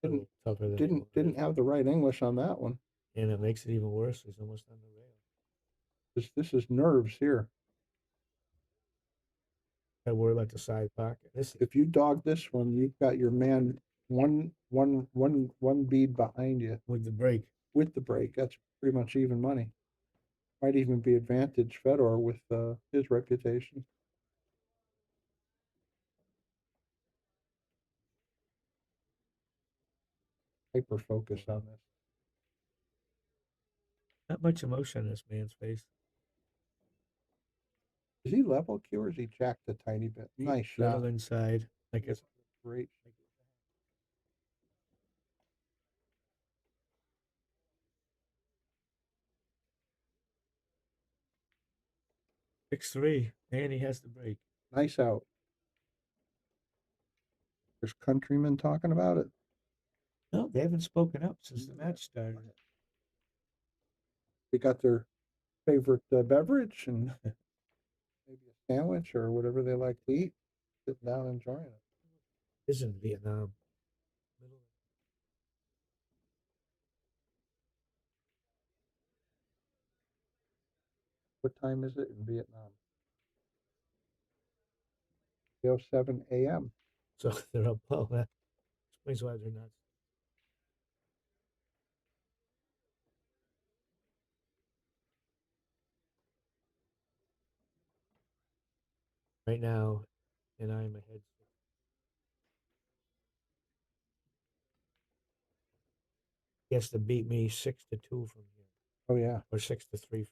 Tougher than Didn't have the right English on that one. And it makes it even worse. He's almost on the rail. This is nerves here. I worry about the side pocket. If you dog this one, you've got your man one bead behind you with the break. With the break, that's pretty much even money. Might even be advantage Fedor with his reputation. Hyper focus on this. Not much emotion in this man's face. Is he level Q or is he jacked a tiny bit? Nice shot. Little inside. Like it's great. 6-3, and he has the break. Nice out. There's countrymen talking about it. No, they haven't spoken up since the match started. They got their favorite beverage and maybe a sandwich or whatever they like to eat. Sitting down and enjoying it. This is in Vietnam. What time is it in Vietnam? 3:07 a.m. So they're up. Oh, that explains why they're not. Right now, and I'm ahead. He has to beat me 6-2 from here. Oh yeah, or 6-3 from here.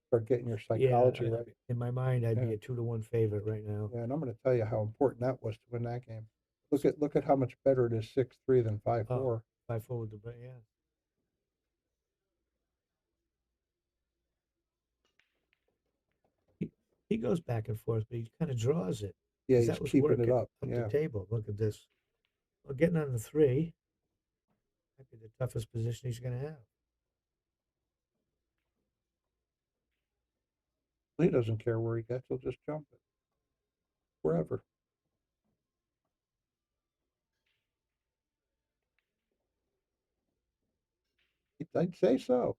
Start getting your psychology Yeah, right. in my mind, I'd be a 2-1 favorite right now. Yeah, and I'm going to tell you how important that was to win that game. Look at how much better it is 6-3 than 5-4. 5-4 with the yeah. He goes back and forth, but he kind of draws it. Yeah, 'cause he's that was keeping it working up. the Yeah. table. Look at this. Well, getting on the 3 might be the toughest position he's going to have. He doesn't care where he gets; he'll just jump it wherever. I'd say so.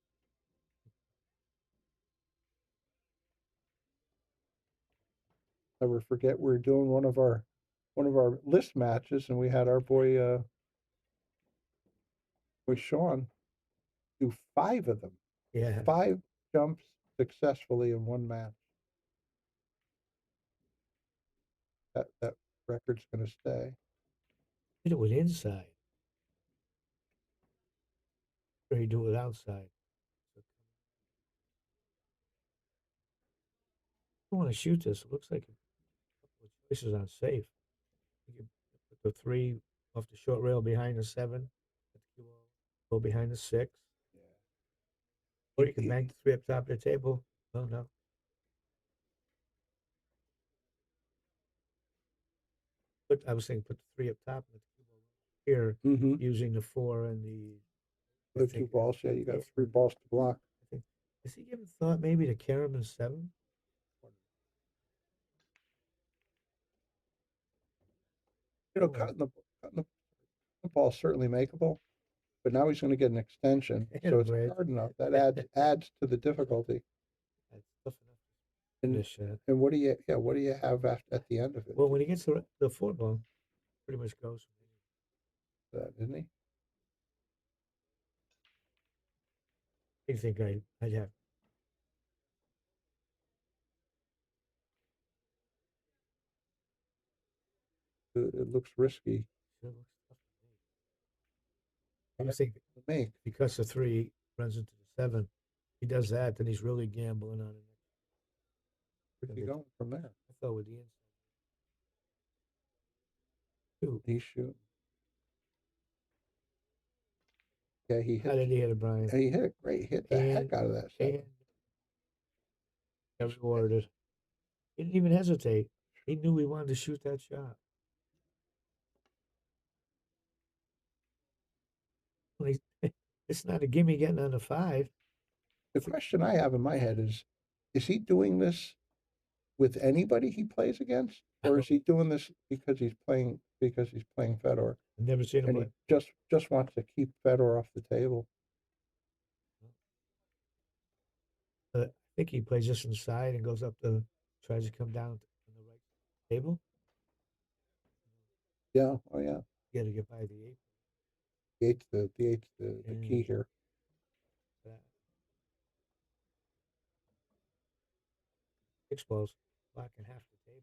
Never forget we were doing one of our list matches, and we had our boy Sean do 5 of them. Yeah. 5 jumps successfully in one match. That record's going to stay. Did it with inside. Or you do it outside. I want to shoot this. It looks like a couple of choices on safe. You can put the 3 off the short rail behind the 7. Go behind the 6. Or you can bank the 3 up top of the table. Oh, no. I was saying put the 3 up top and the cue ball here using the 4 and the 2 balls. Yeah, you got 3 balls to block. Has he given thought maybe to Karam and 7? You know, cutting the ball is certainly makeable, but now he's going to get an extension, so it's hard enough. That adds to the difficulty. And what do you have at the end of it? Well, when he gets the 4 ball, pretty much goes. That, isn't he? I think I'd have. It looks risky. I was thinking because the 3 runs into the 7, he does that, then he's really gambling on it. Where's he going from there? I thought with the inside. He's shooting. Yeah, he hit. How did he hit it, Brian? He hit it great. He hit the heck out of that shot. And rewarded. He didn't even hesitate. He knew he wanted to shoot that shot. It's not a gimme getting on the 5. The question I have in my head is he doing this with anybody he plays against, or is he doing this because he's playing Fedor? I've never seen him. And he just wants to keep Fedor off the table. I think he plays just inside and goes up tries to come down on the right table. Yeah. Oh yeah. You got to get by the 8. The eight's the key here. 6 balls blocking half the table.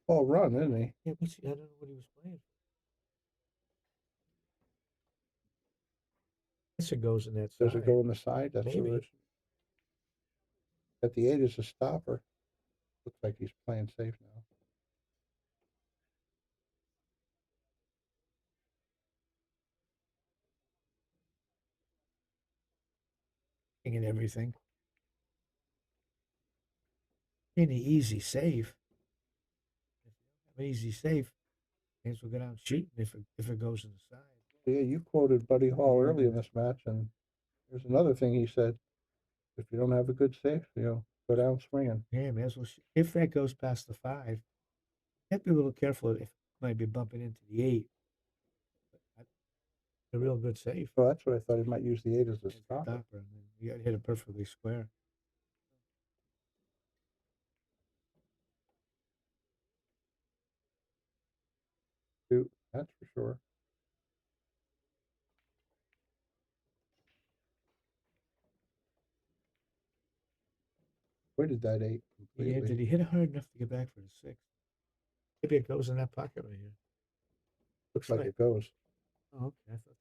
Ball run, isn't he? Yeah, I don't know what he was playing. I guess it goes in that side. Does it go in the side? That's Maybe. the risk. At the 8 is a stopper. Looks like he's playing safe now. And everything. An easy save. An easy save. Things will go down shooting if it goes in the side. Yeah, you quoted Buddy Hall early in this match, and there's another thing he said: if you don't have a good safe, go down swinging. Yeah, may as well. If that goes past the 5, you have to be a little careful if it might be bumping into the 8. A real good save. Well, that's what I thought. He might use the 8 as a stopper. And then you got to hit it perfectly square. That's for sure. Where did that 8 completely? Yeah, did he hit it hard enough to get back for the 6? Maybe it goes in that pocket right here. Looks like it goes. Oh, okay. I thought.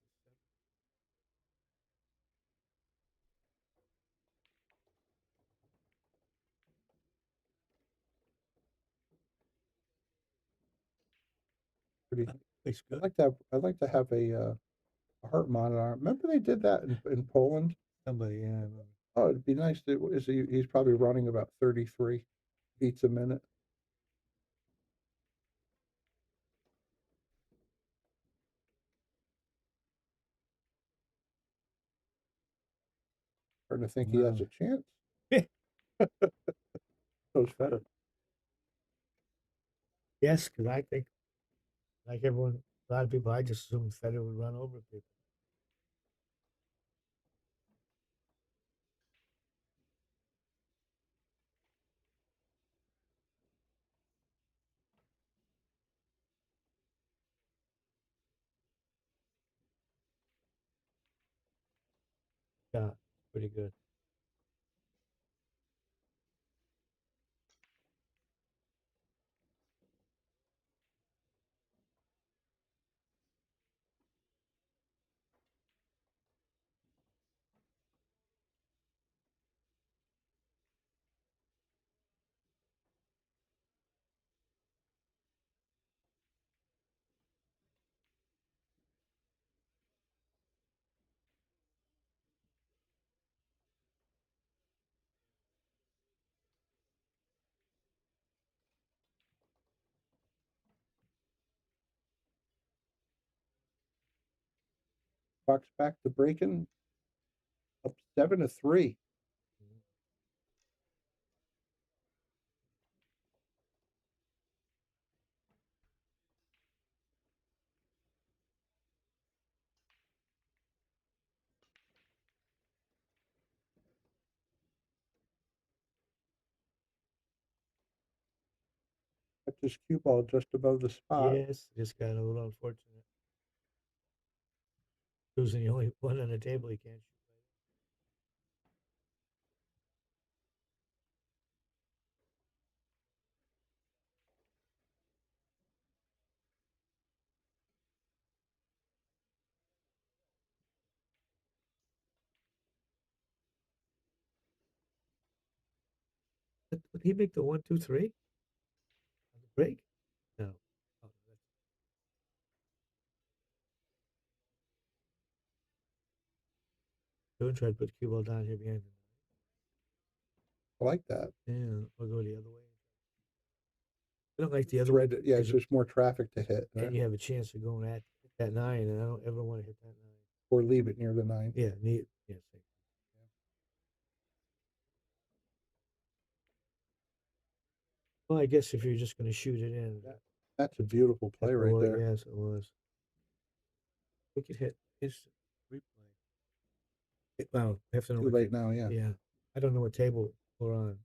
Pretty. Looks good. I'd like to have a heart monitor. Remember they did that in Poland? Somebody, yeah. I remember. Oh, it'd be nice he's probably running about 33 beats a minute. Starting to think he has a chance. So's Fedor. Yes, because I think, like everyone, a lot of people, I just assumed Fedor would run over people. shot. Pretty good. Quoc's back to breaking, up 7-3. That's his cue ball just above the spot. Yes, just got a little unfortunate. Losing the only one on the table he can't shoot. Would he make the 1, 2, 3 on the break? No. Oh, don't try to put the cue ball down here behind him. I like that. Yeah, I'll go the other way. I don't like the other Right, way. yeah, it's just more traffic to hit, right? And you have a chance of going at that 9, and I don't ever want to hit that 9. Or leave it near the 9. Yeah, neat. Yes. Well, I guess if you're just going to shoot it in. That's a beautiful play right there. Yes, it was. We could hit instant replay. Well, we have to know Too late now, yeah. Yeah. I don't know what table we're on.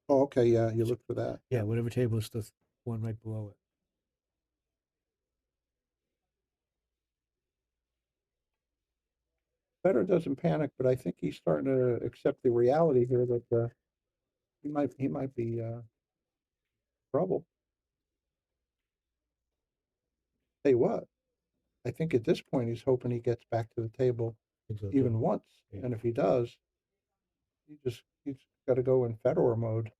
Oh, okay, yeah, you look for that. Yeah, whatever table is the one right below it. Fedor doesn't panic, but I think he's starting to accept the reality here that he might be trouble. Tell you what, I think at this point he's hoping he gets back to the table even once, and if he does, he's got to go in Fedor mode.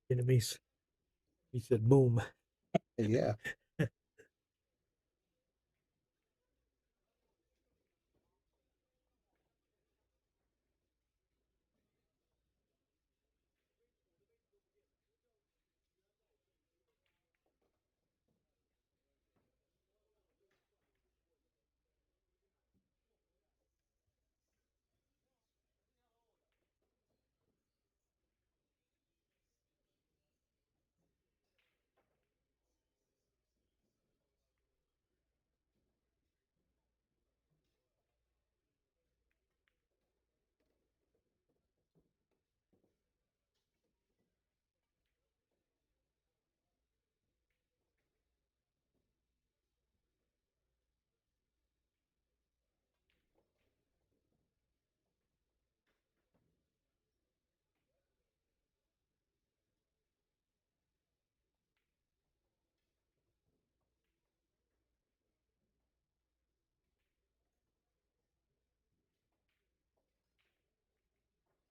Enemies. He said, boom. Yeah.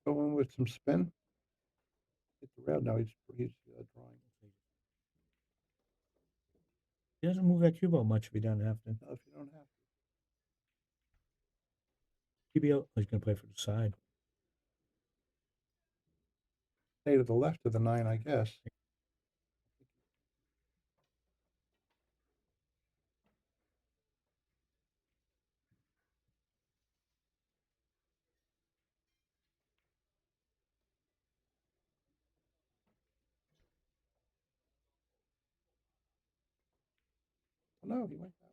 Going with some spin. Hit the rail now. He's drawing. He doesn't move that cue ball much if he doesn't have to. No, if you don't have to. PBL, he's going to play for the side. Stay to the left of the 9, I guess. No, he went that way.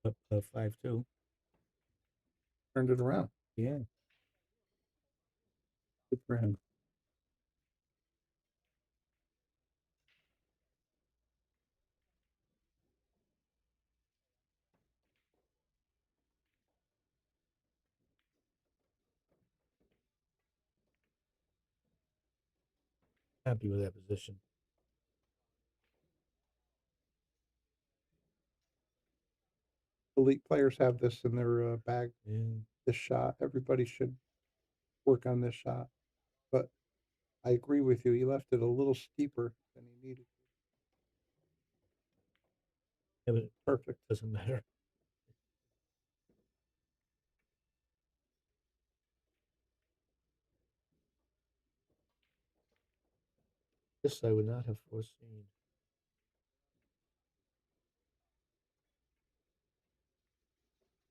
Up 5-2. Turned it around. Yeah. Good for him. Happy with that position. Elite players have this in their bag. Yeah. This shot. Everybody should work on this shot. But I agree with you. He left it a little steeper than he needed. Yeah, but Perfect. doesn't matter. This I would not have foreseen.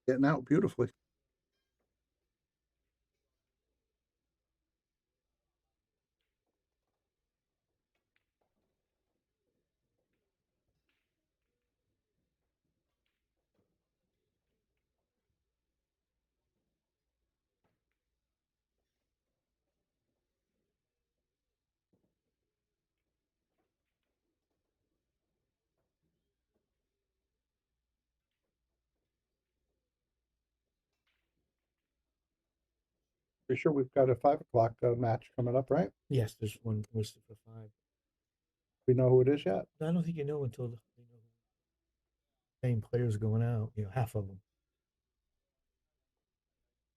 Getting out beautifully. Pretty sure we've got a 5 o'clock match coming up, right? Yes, there's one listed for 5. We know who it is yet? I don't think you know until the same players going out. Half of them.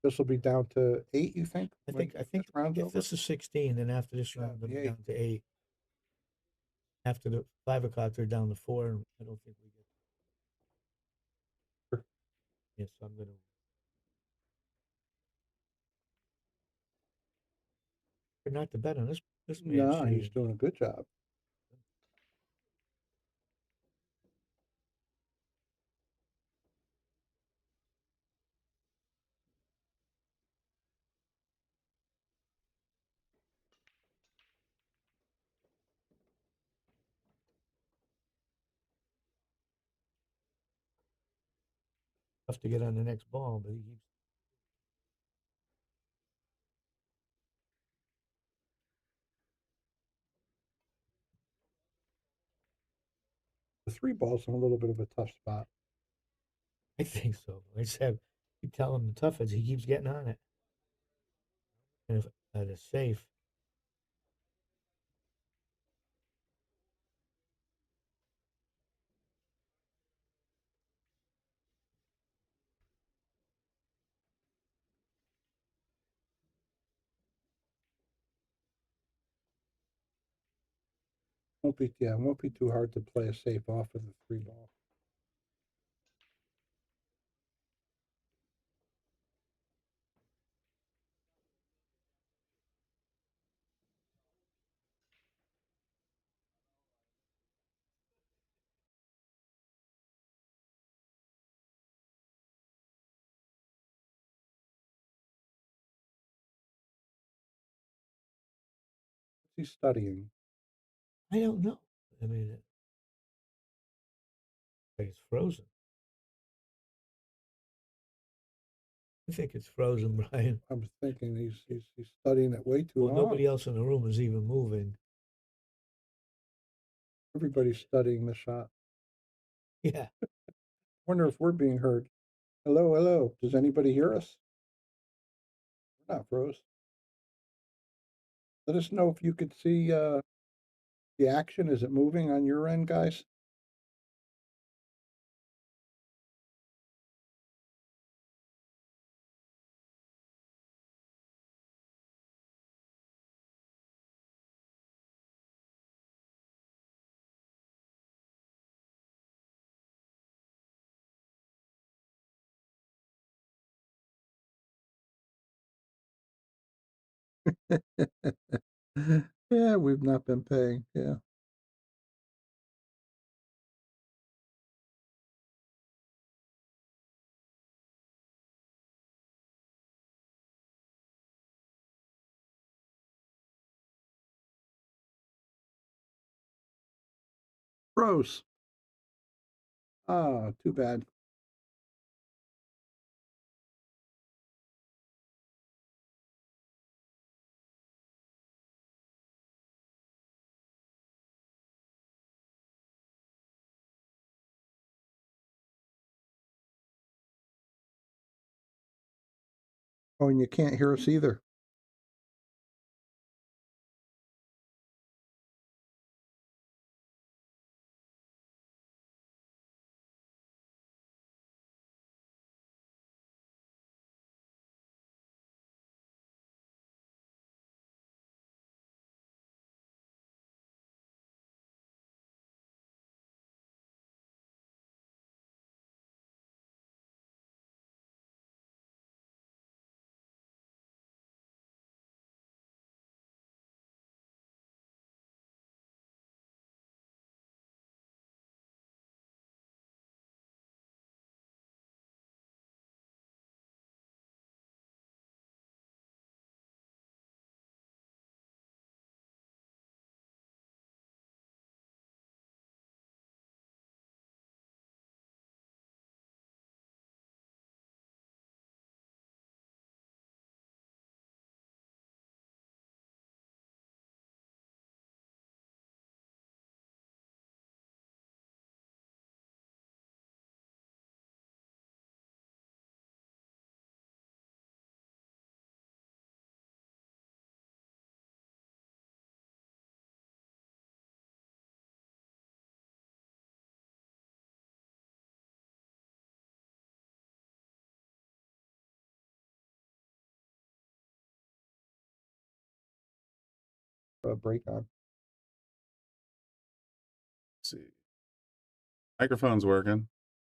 This will be down to 8, you think? I think if this is 16, then after this round, they'll be down to 8. After the 5 o'clock, they're down to 4. And I don't think we get. Sure. Yes, I'm gonna. Not to bet on this. This man. No, he's doing a good job. Tough to get on the next ball, but he keeps. The 3 ball's in a little bit of a tough spot. I think so. I just have you tell him the tough is he keeps getting on it. And if that is safe. Won't be too hard to play a safe off of the 3 ball. What's he studying? I don't know. I mean, it's frozen. I think it's frozen, Brian. I was thinking he's studying it way too long. Nobody else in the room is even moving. Everybody's studying the shot. Yeah. Wonder if we're being heard. Hello, hello. Does anybody hear us? We're not froze. Let us know if you could see the action. Is it moving on your end, guys? Yeah, we've not been paying. Yeah. Froze. Ah, too bad. Oh, and you can't hear us either. Break on. Let's see. Microphone's working.